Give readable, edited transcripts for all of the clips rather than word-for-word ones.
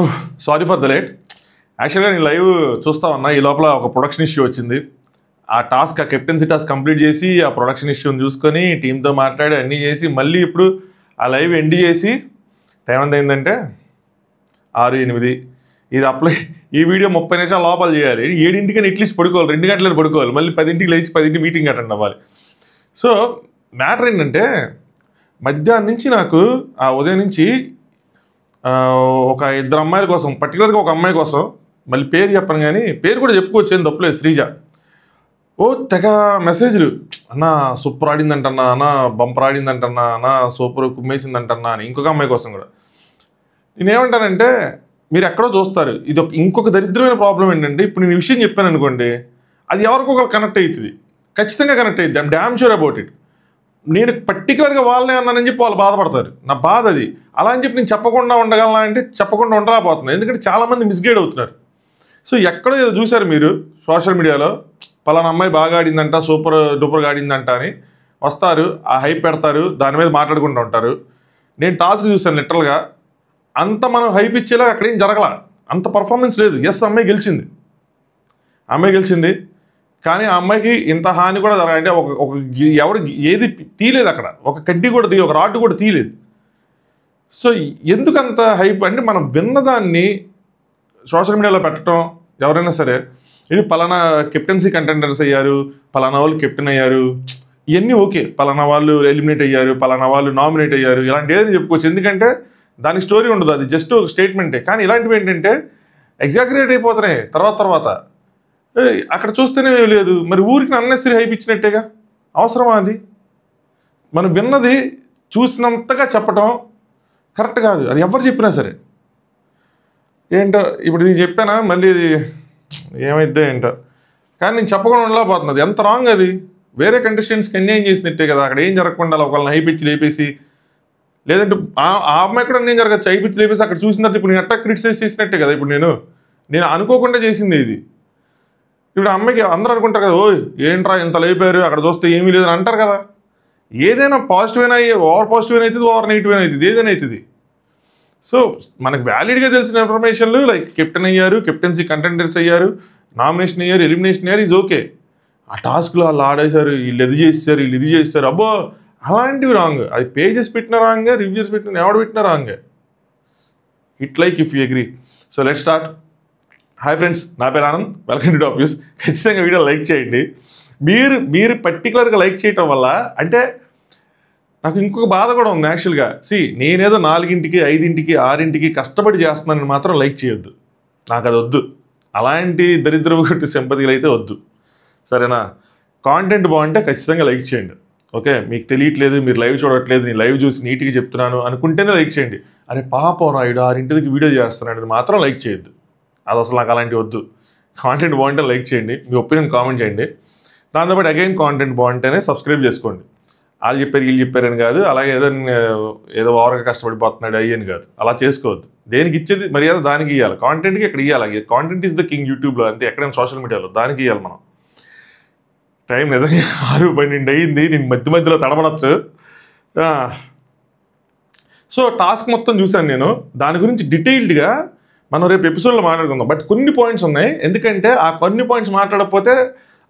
Oh! Sorry for the late. యాక్చువల్‌గా నేను live చూస్తా ఉన్నా. ఈ లోపల ఒక ప్రొడక్షన్ ఇష్యూ వచ్చింది. ఆ కెప్టెన్సీ టాస్క్ కంప్లీట్ చేసి, ఆ ప్రొడక్షన్ ఇష్యూని చూసుకొని, టీమ్‌తో మాట్లాడి అన్నీ చేసి, మళ్ళీ ఇప్పుడు ఆ లైవ్ ఎండ్ చేసి టైం ఎంత అయిందంటే 6:08. ఇది ఈ వీడియో 30 నిమిషాల లోపల చేయాలి. 7:00కని అట్లీస్ట్ పడుకోవాలి. 2 గంటలకు పడుకోవాలి. మళ్ళీ 10:00కి లేచి 10:00కి మీటింగ్ అటెండ్ అవ్వాలి. సో మ్యాటర్ ఏంటంటే మధ్యాహ్నం నుంచి నాకు ఆ ఉదయం నుంచి ఒక ఇద్దరు అమ్మాయిల కోసం, పర్టికులర్గా ఒక అమ్మాయి కోసం, మళ్ళీ పేరు చెప్పను కానీ పేరు కూడా చెప్పుకోవచ్చు, ఏం తప్పులేదు, శ్రీజ. ఓ తెగ మెసేజ్లు, అన్న సూపర్ ఆడిందంటన్నా, అన్న బంపర్ ఆడిందంటన్నా, అన్న సూపర్ కుమ్మేసిందంటన్నా అని. ఇంకొక అమ్మాయి కోసం కూడా నేనేమంటానంటే, మీరు ఎక్కడో చూస్తారు, ఇది ఇంకొక దరిద్రమైన ప్రాబ్లం ఏంటంటే, ఇప్పుడు నేను విషయం చెప్పాను అనుకోండి, అది ఎవరికొకరు కనెక్ట్ అవుతుంది, ఖచ్చితంగా కనెక్ట్ అవుతుంది. I'm damn sure about it. నేను పర్టికులర్గా వాళ్ళనే అన్నానని చెప్పి వాళ్ళు బాధపడతారు. నా బాధ అది. అలా అని చెప్పి నేను చెప్పకుండా ఉండగలనా అంటే చెప్పకుండా ఉండలేకపోతున్నాను, ఎందుకంటే చాలామంది మిస్గైడ్ అవుతున్నారు. సో ఎక్కడో ఏదో చూశారు మీరు సోషల్ మీడియాలో, పలానా అమ్మాయి బాగా ఆడిందంట, సూపర్ డూపర్గా ఆడిందంట అని వస్తారు, ఆ హైప్ పెడతారు, దాని మీద మాట్లాడుకుంటూ ఉంటారు. నేను టాస్క్ చూశాను లిటరల్గా, అంత మనం హైప్ ఇచ్చేలా అక్కడేం జరగల, అంత పర్ఫార్మెన్స్ లేదు. ఎస్, అమ్మాయి గెలిచింది, కానీ ఆ అమ్మాయికి ఇంత హాని కూడా జరగాలంటే ఎవడు ఏది తీయలేదు అక్కడ, ఒక కడ్డీ కూడా తీయలేదు, ఒక రాడ్ కూడా తీయలేదు. సో ఎందుకంత హైప్ అంటే, మనం విన్నదాన్ని సోషల్ మీడియాలో పెట్టడం, ఎవరైనా సరే ఇది పలానా కెప్టెన్సీ కంటెండర్స్ అయ్యారు, పలానా వాళ్ళు కెప్టెన్ అయ్యారు, ఇవన్నీ ఓకే, పలానా వాళ్ళు ఎలిమినేట్ అయ్యారు, పలానా వాళ్ళు నామినేట్ అయ్యారు, ఇలాంటి ఏదైనా చెప్పుకోవచ్చు, ఎందుకంటే దానికి స్టోరీ ఉండదు, అది జస్ట్ ఒక స్టేట్మెంటే. కానీ ఇలాంటివి ఏంటంటే ఎగ్జాగరేట్ అయిపోతున్నాయి తర్వాత. అక్కడ చూస్తేనే లేదు, మరి ఊరికి అన్నెసరీ హైప్ ఇచ్చినట్టేగా, అవసరమా అది? మనం విన్నది చూసినంతగా చెప్పటం కరెక్ట్ కాదు, అది ఎవరు చెప్పినా సరే. ఏంటో ఇప్పుడు నేను చెప్పానా, మళ్ళీ ఇది ఏమైద్దో ఏంటో, కానీ నేను చెప్పకుండా ఉండలేకపోతున్నది, ఎంత రాంగ్ అది. వేరే కంటెస్టెంట్స్కి అన్యాయం చేసినట్టే కదా, అక్కడ ఏం జరగకుండా ఒకళ్ళని హైప్ ఇచ్చి లేపేసి, లేదంటే ఆ అమ్మాయి కూడా అన్యాయం జరగచ్చు, హైప్ ఇచ్చి లేపేసి అక్కడ చూసిన తర్వాత ఇప్పుడు నేను అట్టా క్రిటిసైజ్ చేసినట్టే కదా. ఇప్పుడు నేను అనుకోకుండా చేసింది ఇది. ఇప్పుడు అమ్మాయికి అందరూ అనుకుంటారు కదా, ఓ ఏంట్రా ఇంత లేపారు, అక్కడ చూస్తే ఏమీ లేదని అంటారు కదా. ఏదైనా పాజిటివ్ అయినా, ఓవర్ పాజిటివ్ అయినా అవుతుంది, ఓవర్ నెగిటివ్ అయినా అవుతుంది, ఏదైనా అవుతుంది. సో మనకు వ్యాలిడ్గా తెలిసిన ఇన్ఫర్మేషన్లు లైక్ కెప్టెన్ అయ్యారు, కెప్టెన్సీ కంటెండర్స్ అయ్యారు, నామినేషన్ అయ్యారు, ఎలిమినేషన్ అయ్యారు, ఈజ్ ఓకే. ఆ టాస్క్లో వాళ్ళు ఆడేశారు, వీళ్ళు ఇది చేస్తారు, అబ్బో అలాంటివి రాంగ్. అది పేజెస్ పెట్టిన రాంగే, రివ్యూస్ పెట్టిన ఎవడు పెట్టిన రాంగే. It like if you agree. So let start. Hi friends, నా పేరు Anand, welcome to top news. ఖచ్చితంగా వీడియో లైక్ చేయండి. మీరు పర్టికులర్గా లైక్ చేయటం వల్ల అంటే నాకు ఇంకొక బాధ కూడా ఉంది యాక్చువల్గా. నేనేదో 4కి, 5కి, 6కి కష్టపడి చేస్తున్నానని మాత్రం లైక్ చేయొద్దు, నాకు అది వద్దు. అలాంటి దరిద్రపు కొట్టి సింపతిలు అయితే వద్దు, సరేనా? కాంటెంట్ బాగుంటే ఖచ్చితంగా లైక్ చేయండి, ఓకే? మీకు తెలియట్లేదు, మీరు లైవ్ చూడట్లేదు, నేను లైవ్ చూసి నీట్గా చెప్తున్నాను అనుకుంటేనే లైక్ చేయండి. అరే పాపం రాయుడు 6కి వీడియో చేస్తున్నాడు మాత్రం లైక్ చేయొద్దు, అది అసలు నాకు అలాంటివి వద్దు. కాంటెంట్ బాగుంటే లైక్ చేయండి, మీ ఒపీనియన్ కామెంట్ చేయండి. దాంతోపాటు అగైన్ కాంటెంట్ బాగుంటేనే సబ్స్క్రైబ్ చేసుకోండి. వాళ్ళు చెప్పారు వీళ్ళు చెప్పారని కాదు, అలాగే ఏదో ఓవర్గా కష్టపడిపోతున్నాడు అయ్యని కాదు, అలా చేసుకోవద్దు. దేనికి ఇచ్చేది మర్యాద దానికి ఇవ్వాలి, కాంటెంట్కి ఇక్కడ ఇవ్వాలి. కాంటెంట్ ఈజ్ ద కింగ్ యూట్యూబ్లో, అంతే, ఎక్కడైనా సోషల్ మీడియాలో దానికి ఇవ్వాలి మనం. టైం నిజంగా 6:12 అయ్యింది, నేను మధ్యలో తడబడచ్చు. సో టాస్క్ మొత్తం చూశాను నేను, దాని గురించి డీటెయిల్డ్గా మనం రేపు ఎపిసోడ్లో మాట్లాడుకుందాం. బట్ కొన్ని పాయింట్స్ ఉన్నాయి, ఎందుకంటే ఆ కొన్ని పాయింట్స్ మాట్లాడకపోతే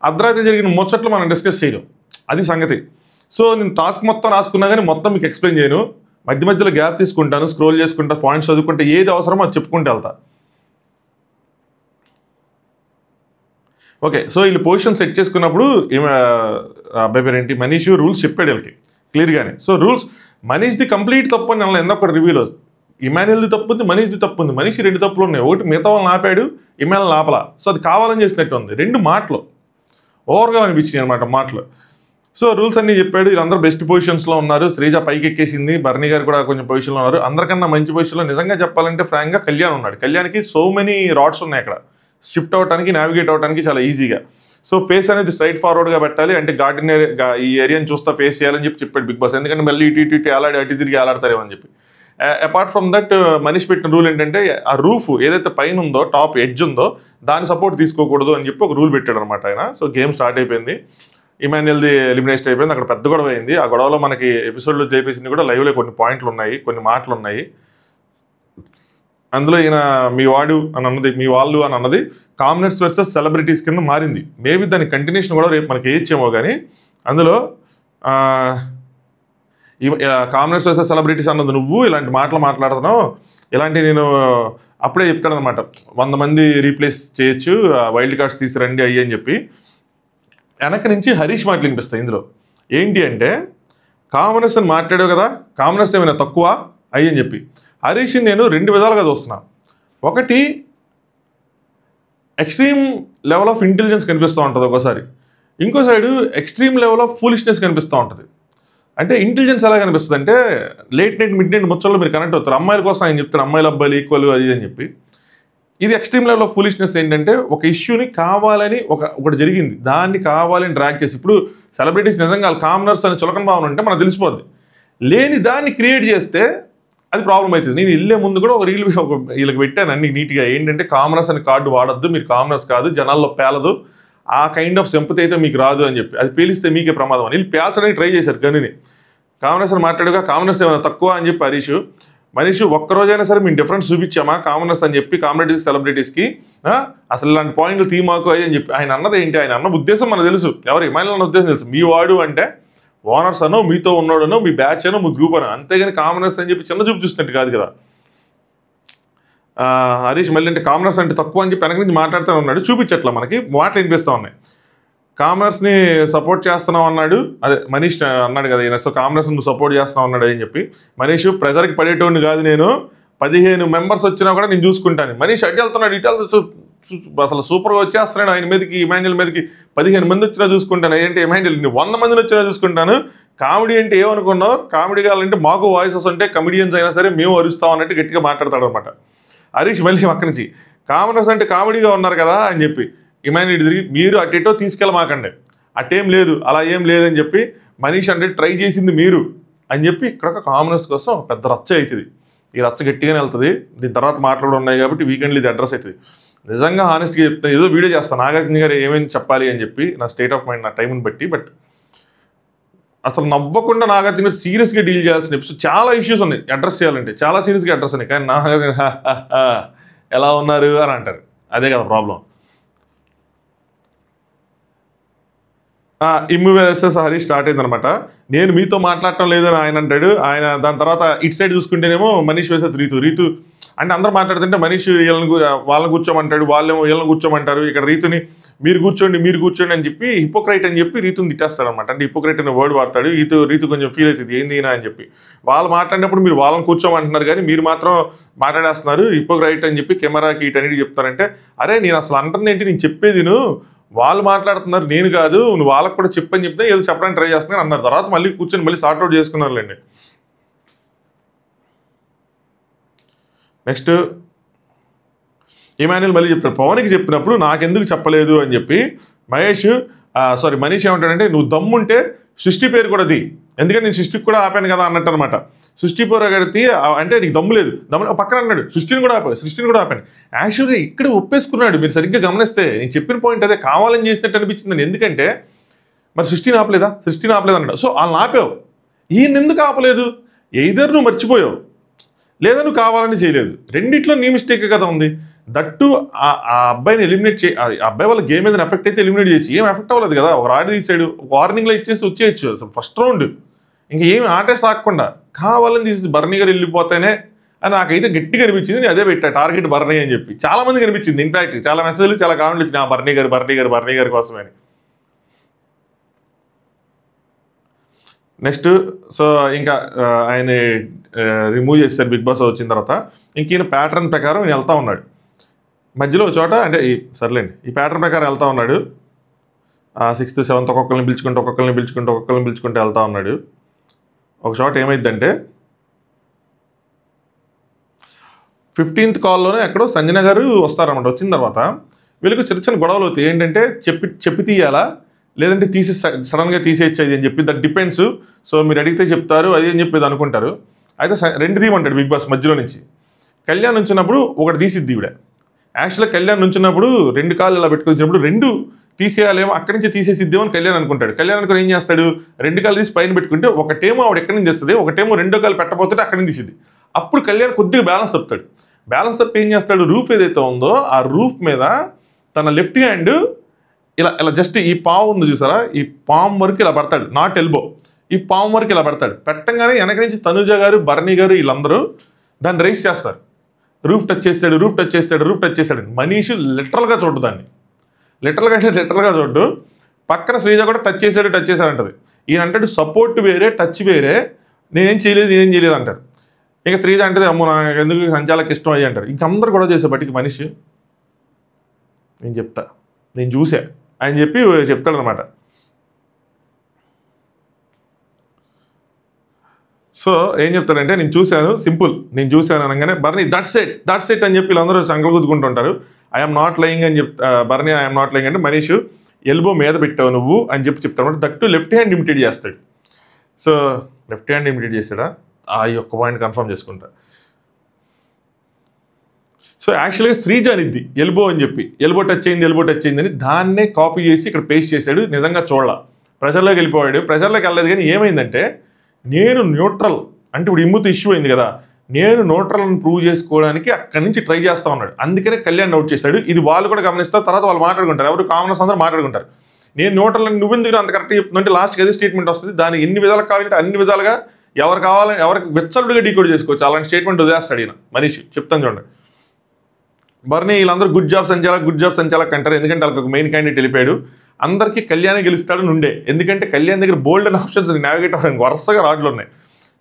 అర్ధరాత్రి జరిగిన ముచ్చట్లు మనం డిస్కస్ చేయలేం, అది సంగతి. సో నేను టాస్క్ మొత్తం రాసుకున్నా కానీ మొత్తం మీకు ఎక్స్ప్లెయిన్ చేయను, మధ్యలో గ్యాప్ తీసుకుంటాను, స్క్రోల్ చేసుకుంటా, పాయింట్స్ చదువుకుంటే ఏది అవసరమో అది చెప్పుకుంటూ వెళ్తా. ఓకే, సో వీళ్ళు పొజిషన్ సెట్ చేసుకున్నప్పుడు అబ్బాయి పేరు ఏంటి, మనీష్ రూల్స్ చెప్పాడు వీళ్ళకి క్లియర్గానే. సో రూల్స్ మనీష్ది కంప్లీట్ తప్పు అని నేను ఎందొకటి రివ్యూలో, ఇమాన్యుయల్ది తప్పు ఉంది, మనీష్ది తప్పు ఉంది. మనీష్ 2 తప్పులు ఉన్నాయి, ఒకటి మిగతా వాళ్ళని ఆపాడు, ఇమాన్యుల్ ఆపలా. సో అది కావాలని చేసినట్టు ఉంది, 2 మాటలు ఓవర్గా అనిపించినాయి అనమాట మాటలు. సో రూల్స్ అన్నీ చెప్పాడు, వీళ్ళందరూ బెస్ట్ పొజిషన్స్లో ఉన్నారు. శ్రీజ పైకి ఎక్కేసింది, బర్నీ గారు కూడా కొంచెం పొజిషన్లో ఉన్నారు. అందరికన్నా మంచి పొజిషన్లో నిజంగా చెప్పాలంటే ఫ్రాంక్గా కళ్యాణ్ ఉన్నాడు. కళ్యాణ్కి సో మెనీ రాడ్స్ ఉన్నాయి అక్కడ, షిఫ్ట్ అవడానికి, నావిగేట్ అవడానికి చాలా ఈజీగా. సో ఫేస్ అనేది స్ట్రైట్ ఫార్వర్డ్గా పెట్టాలి, అంటే గార్డెన్ ఈ ఏరియాని చూస్తా ఫేస్ చేయాలని చెప్పాడు బిగ్ బాస్, ఎందుకంటే మళ్ళీ ఇటు అటు తిరిగి ఆలాడతారేమని చెప్పి. అపార్ట్ ఫ్రమ్ దట్ మనీష్ పెట్టిన రూల్ ఏంటంటే, ఆ రూఫ్ ఏదైతే పైన ఉందో, టాప్ ఎడ్జ్ ఉందో, దాని సపోర్ట్ తీసుకోకూడదు అని చెప్పి ఒక రూల్ పెట్టాడు అనమాట ఆయన. సో గేమ్ స్టార్ట్ అయిపోయింది, ఇమాన్యుయల్ది ఎలిమినేషన్ అయిపోయింది, అక్కడ పెద్ద గొడవ అయింది. ఆ గొడవలో మనకి ఎపిసోడ్లో చేపేసింది కూడా లైవ్లో కొన్ని పాయింట్లు ఉన్నాయి, కొన్ని మాటలు ఉన్నాయి. అందులో ఈయన మీ వాడు అని అన్నది, మీ వాళ్ళు అని అన్నది కామనర్స్ వర్సెస్ సెలబ్రిటీస్ కింద మారింది. మేబీ దాని కంటిన్యూషన్ కూడా రేపు మనకి వేయచ్చేమో, కానీ అందులో కామనర్స్ వర్సెస్ సెలబ్రిటీస్ అన్నది నువ్వు ఇలాంటి మాటలు మాట్లాడుతున్నావు, ఇలాంటి నేను అప్పుడే చెప్తాడనమాట 100 మంది రీప్లేస్ చేయొచ్చు, వైల్డ్ కార్డ్స్ తీసుకురండి అయ్యి అని చెప్పి. వెనక నుంచి హరీష్ మాటలు వినిపిస్తాయి ఇందులో. ఏంటి అంటే, కామనర్స్ అని మాట్లాడావు కదా, కామనర్స్ ఏమైనా తక్కువ అయ్యి అని చెప్పి. హరీష్ని నేను 2 విధాలుగా చూస్తున్నాను. ఒకటి, ఎక్స్ట్రీమ్ లెవెల్ ఆఫ్ ఇంటెలిజెన్స్ కనిపిస్తూ ఉంటుంది ఒకసారి, ఇంకో side extreme level of foolishness కనిపిస్తూ ఉంటుంది. అంటే ఇంటెలిజెన్స్ ఎలా కనిపిస్తుంది అంటే, లేట్ నైట్ మిడ్ నైట్ ముచ్చల్లో మీరు కనెక్ట్ అవుతారు, అమ్మాయిల కోసం ఆయన చెప్తారు అమ్మాయిలు అబ్బాయిలు ఈక్వల్ అది అని చెప్పి. ఇది ఎక్స్ట్రీమ్ లెవెల్ ఆఫ్ ఫూలిష్నెస్ ఏంటంటే, ఒక ఇష్యూని కావాలని ఒకటి జరిగింది, దాన్ని కావాలని డ్రాగ్ చేసి, ఇప్పుడు సెలబ్రిటీస్ నిజంగా కామనర్స్ అని చులకన భావన ఉంటే మనకు తెలిసిపోద్ది, లేని దాన్ని క్రియేట్ చేస్తే అది ప్రాబ్లం అవుతుంది. నేను వెళ్ళే ముందు కూడా ఒక రీల్ వీళ్ళకి పెట్టాను అన్ని నీట్గా, ఏంటంటే కామనర్స్ అని కార్డు వాడద్దు, మీరు కామనర్స్ కాదు, జనాల్లో పేలదు, ఆ కైండ్ ఆఫ్ సింపతి అయితే మీకు రాదు అని చెప్పి, అది పేలిస్తే మీకే ప్రమాదం అని వీళ్ళు పేల్చడానికి ట్రై చేశారు. గనిని కామనర్స్ అని మాట్లాడుగా కామనర్స్ ఏమైనా తక్కువ అని చెప్పి హరీష్. మనీష్ ఒక్కరోజైనా సరే మేము డిఫరెన్స్ చూపించామా కామనర్స్ అని చెప్పి కామెడీస్ సెలబ్రిటీస్కి, అసలు ఇలాంటి పాయింట్లు తీమాకు అయ్యి అని చెప్పి. ఆయన అన్నది ఏంటి, ఆయన అన్న ఉద్దేశం మనకు తెలుసు, ఎవరు ఇమాయిల్ అన్న ఉద్దేశం తెలుసు, మీ వాడు అంటే ఓనర్స్ అనో, మీతో ఉన్నాడనో, మీ బ్యాచ్ అనో, మీ గ్రూప్ అనో, అంతేగాని కామనర్స్ అని చెప్పి చిన్న చూపు చూసినట్టు కాదు కదా. హరీష్ మళ్ళీ అంటే కామనర్స్ అంటే తక్కువ అని చెప్పి వెనక నుంచి మాట్లాడుతూ ఉన్నాడు, చూపించట్లా మనకి మాటలు వినిపిస్తూ ఉన్నాయి. కామనర్స్ని సపోర్ట్ చేస్తున్నావు అన్నాడు, అదే మనీష్ అన్నాడు కదా ఈయన, సో కామనర్స్ నువ్వు సపోర్ట్ చేస్తున్నావు అన్నాడు అని చెప్పి. మనీష్ ప్రెజర్కి పడేటోడిని కాదు నేను, 15 మెంబర్స్ వచ్చినా కూడా నేను చూసుకుంటాను. మనీష్ అటు వెళ్తున్నాడు ఇటు వెళ్తూ అసలు సూపర్గా వచ్చేస్తున్నాడు ఆయన మీదకి, ఇమాన్యుల్ మీదకి. 15 మంది వచ్చినా చూసుకుంటాను, ఏంటి ఇమాన్యుల్ 100 మందిని వచ్చినా చూసుకుంటాను. కామెడీ అంటే ఏమనుకున్నావు, కామెడీ కావాలంటే మాకు వాయిసెస్ ఉంటే కమెడియన్స్ అయినా సరే మేము అరుస్తాం అన్నట్టు గట్టిగా మాట్లాడతాడు అనమాట హరీష్. మళ్ళీ అక్కడి నుంచి కామనర్స్ అంటే కామెడీగా ఉన్నారు కదా అని చెప్పి ఇమాన్యుల్ తిరిగి, మీరు అటేటో తీసుకెళ్ళమాకండి, అటేం లేదు, అలా ఏం లేదని చెప్పి. మనీష్ అంటే ట్రై చేసింది మీరు అని చెప్పి ఇక్కడ కామనర్స్ కోసం పెద్ద రచ్చ అవుతుంది. ఈ రచ్చ గట్టిగానే వెళ్తుంది, దీని తర్వాత మాట్లాడు ఉన్నాయి కాబట్టి వీకెండ్లో ఇది అడ్రస్ అవుతుంది. నిజంగా హానెస్ట్గా చెప్తాను, ఏదో వీడియో చేస్తాను నాగార్జున గారు ఏమేమి చెప్పాలి అని చెప్పి, నా స్టేట్ ఆఫ్ మైండ్, నా టైంని బట్టి. బట్ అసలు నవ్వకుండా నాగార్జున గారు సీరియస్గా డీల్ చేయాల్సిన ఎపిసోడ్ చాలా ఇష్యూస్ ఉన్నాయి, అడ్రస్ చేయాలంటే చాలా సీరియస్గా అడ్రస్ ఉన్నాయి. కానీ నాగార్జున ఎలా ఉన్నారు అని అంటారు, అదే కదా ప్రాబ్లం. ఇమ్ము వర్సెస్ హరీష్ స్టార్ట్ అయిందనమాట. నేను మీతో మాట్లాడటం లేదని ఆయన అంటాడు. ఆయన దాని తర్వాత ఇటు సైడ్ చూసుకుంటేనేమో మనీష్ వర్సెస్ రీతు అంటే అందరూ మాట్లాడుతుంటే మనీష్ వాళ్ళని కూర్చోమంటాడు, వాళ్ళేమో వీళ్ళని కూర్చోమంటారు. ఇక్కడ రీతుని మీరు కూర్చోండి అని చెప్పి హిపోక్రైట్ అని చెప్పి రీతుని తిట్టేస్తాడు అనమాట. అంటే హిపోక్రైట్ అనే వర్డ్ వాడతాడు. రీతు కొంచెం ఫీల్ అవుతుంది, ఏంది అని చెప్పి. వాళ్ళు మాట్లాడినప్పుడు మీరు వాళ్ళని కూర్చోమంటున్నారు కానీ మీరు మాత్రం మాట్లాడేస్తున్నారు, హిపోక్రైట్ అని చెప్పి కెమెరాకి ఇటన్నిటి చెప్తారంటే, అరే నేను అసలు అంటుంది ఏంటి, నేను చెప్పేది వాళ్ళు మాట్లాడుతున్నారు నేను కాదు, నువ్వు వాళ్ళకి కూడా చెప్పని చెప్తే ఏదో చెప్పడానికి ట్రై చేస్తున్నారు అన్నారు. తర్వాత మళ్ళీ కూర్చొని మళ్ళీ సార్ట్అవుట్ చేసుకున్నారులేండి. నెక్స్ట్ ఇమాన్యుల్ మళ్ళీ చెప్తారు, పవన్కి చెప్పినప్పుడు నాకెందుకు చెప్పలేదు అని చెప్పి. మనీష్ ఏమంటాడంటే, నువ్వు దమ్ముంటే సృష్టి పేరు కూడా అది, ఎందుకంటే నేను సృష్టికి కూడా ఆపాను కదా అన్నట్టు అనమాట. సృష్టి పేరు కడితే అంటే నీకు దమ్ము లేదు, పక్కన అన్నాడు సృష్టిని కూడా ఆపాను. యాక్చువల్గా ఇక్కడ ఒప్పేసుకున్నాడు. మీరు సరిగ్గా గమనిస్తే నేను చెప్పిన పాయింట్ అదే, కావాలని చేసినట్టు అనిపించింది. ఎందుకంటే మరి సృష్టిని ఆపలేదు అన్నాడు. సో వాళ్ళని ఆపావు, ఈయన ఎందుకు ఆపలేదు? ఎయిదర్ నువ్వు మర్చిపోయావు లేదా నువ్వు కావాలని చేయలేదు, రెండిట్లో నీ మిస్టేక్ కదా ఉంది. దట్టు ఆ అబ్బాయిని ఎలిమినేట్ అబ్బాయి వాళ్ళ గేమ్ ఏదైనా ఎఫెక్ట్ అయితే ఎలిమినేట్ చేయొచ్చు, ఏం ఎఫెక్ట్ అవ్వలేదు కదా. ఒక రాడ్ తీసాడు, వార్నింగ్లో ఇచ్చేసి వచ్చేయచ్చు అసలు ఫస్ట్ రౌండ్. ఇంకా ఏమి ఆటే సాగకుండా కావాలని తీసి బర్నీ గారు వెళ్ళిపోతేనే అని నాకైతే గట్టిగా అనిపించింది. నేను అదే పెట్టా, టార్గెట్ బర్నీ అని చెప్పి. చాలా మందికి అనిపించింది, ఇన్ఫాక్ట్ చాలా మెసేజ్లు చాలా కామెంట్లు వచ్చినాయి, బర్నీ గారి కోసమే. నెక్స్ట్ సో ఇంకా ఆయన రిమూవ్ చేస్తారు బిగ్ బాస్ వచ్చిన తర్వాత. ఇంక ఈయన ప్యాటర్న్ ప్రకారం ఈయన వెళ్తూ ఉన్నాడు. మధ్యలో ఒక చోట అంటే సర్లేండి, ఈ ప్యాటర్న్ ప్రకారం వెళ్తూ ఉన్నాడు. 6th 7th ఒక్కొక్కరిని పిలుచుకుంటూ వెళ్తూ ఉన్నాడు. ఒక చోట ఏమైందంటే 15th కాల్లోనే ఎక్కడో సంజన గారు వస్తారన్నమాట. వచ్చిన తర్వాత వీళ్ళకి చిన్న గొడవలు అవుతాయి. ఏంటంటే చెప్పి తీయాలా లేదంటే సడన్గా తీసేయచ్చు అని చెప్పి, దట్ డిపెండ్స్. సో మీరు అడిగితే చెప్తారు అది అని చెప్పేది అనుకుంటారు. అయితే 2 తీయమంటాడు బిగ్ బాస్ మధ్యలో నుంచి. కళ్యాణ్ నుంచినప్పుడు ఒకటి తీసిద్ది ఈవిడ. యాక్చువల్గా కళ్యాణ్ నుంచినప్పుడు 2 కాళ్ళు ఇలా పెట్టుకొచ్చినప్పుడు 2 తీసేయాలేమో, అక్కడి నుంచి తీసేసిద్దేమో అని కళ్యాణ్ అనుకుంటాడు. కళ్యాణ్ అనుకుని ఏం చేస్తాడు, 2 కాళ్ళు తీసి పైన పెట్టుకుంటే ఒకటేమో ఆవిడ ఎక్కడి నుంచి తెస్తుంది, ఒకటేమో 2వ కాలు పెట్టబోతుంటే అక్కడి నుంచి తీసిద్ది. అప్పుడు కళ్యాణ్ కొద్దిగా బ్యాలెన్స్ తప్పుతాడు. బ్యాలెన్స్ తప్పి ఏం చేస్తాడు, రూఫ్ ఏదైతే ఉందో ఆ రూఫ్ మీద తన లెఫ్ట్ హ్యాండ్ ఇలా ఇలా జస్ట్ ఈ పాము ఉంది చూసారా, ఈ పాము వరకు ఇలా పడతాడు, నాట్ ఎల్బో, ఈ పాము వరకు ఇలా పడతాడు. పెట్టంగానే వెనక నుంచి తనుజ గారు, బర్నీ గారు వీళ్ళందరూ దాన్ని రైస్ చేస్తారు. రూఫ్ టచ్ చేస్తాడు, రూఫ్ టచ్ చేస్తాడు, రూఫ్ టచ్ చేస్తాడు. మనీష్ లిటరల్గా చూడు దాన్ని, లిటరల్గా చూడు. పక్కన శ్రీజ కూడా టచ్ చేశాడు అంటది. ఈయన అంటాడు సపోర్ట్ వేరే, టచ్ వేరే, నేనేం చేయలేదు అంటారు. ఇంకా శ్రీజ అంటే అమ్మో నాకు ఎందుకు సంచాలకు ఇష్టం అయ్యి అంటారు. ఇంకందరూ కూడా చేసే బట్టికి మనిషి నేను చెప్తా, నేను చూసా అని చెప్పి చెప్తాడనమాట. సో ఏం చెప్తాడంటే నేను చూశాను, సింపుల్, నేను చూశాను అనగానే బర్నీ దట్స్ ఇట్ అని చెప్పి వీళ్ళందరూ సంకలు గుద్దుకుంటుంటారు. ఐఎమ్ నాట్ లయింగ్ అని చెప్తా బర్నీ, ఐఎమ్ నాట్ లయింగ్ అంటే మనీష్ ఎల్బో మీద పెట్టావు నువ్వు అని చెప్పి చెప్తాడు. దట్టు లెఫ్ట్ హ్యాండ్ ఇమిటేట్ చేస్తాడు. సో లెఫ్ట్ హ్యాండ్ ఇమిటేట్ చేస్తాడా, ఈ ఒక్క పాయింట్ కన్ఫర్మ్ చేసుకుంటా. సో యాక్చువల్గా శ్రీజ అనిద్ది ఎల్బో అని చెప్పి, ఎల్బో టచ్ అయింది అని దాన్నే కాపీ చేసి ఇక్కడ పేస్ట్ చేశాడు. నిజంగా చూడాల, ప్రజల్లోకి వెళ్ళిపోయాడు. ప్రజల్లోకి వెళ్ళలేదు కానీ ఏమైందంటే నేను న్యూట్రల్ అంటే ఇప్పుడు ఇమ్ముతో ఇష్యూ అయింది కదా, నేను న్యూట్రల్ అని ప్రూవ్ చేసుకోవడానికి అక్కడి నుంచి ట్రై చేస్తూ ఉన్నాడు. అందుకనే కళ్యాణ్ అవుట్ చేశాడు. ఇది వాళ్ళు కూడా గమనిస్తారు, తర్వాత వాళ్ళు మాట్లాడుకుంటారు, ఎవరు కామనర్స్ అందరూ మాట్లాడుకుంటారు. నేను న్యూట్రల్ అని నువ్వెందుకు అంత కరెక్ట్గా చెప్తుందంటే లాస్ట్కి అదే స్టేట్మెంట్ వస్తుంది. దాన్ని ఎన్ని విధాలుగా కావాలంటే అన్ని విధాలుగా ఎవరికి వెచ్చలుడిగా డీకోడ్ చేసుకోవచ్చు. అలాంటి స్టేట్మెంట్ వదిలేస్తాడు ఈయన మనిషి. చెప్తాను చూడండి. బర్నీ వీళ్ళందరూ గుడ్ జాబ్ సంచాలక్ అంటారు, ఎందుకంటే వాళ్ళకి ఒక మెయిన్ క్యాండిడేట్ వెళ్ళిపోయాడు. అందరికీ కళ్యాణే గెలుస్తాడు నుండే, ఎందుకంటే కళ్యాణ్ దగ్గర బోల్డ్ అండ్ ఆప్షన్స్ నావిగేట్ అవ్వడానికి వరుసగా రాడ్లు ఉన్నాయి.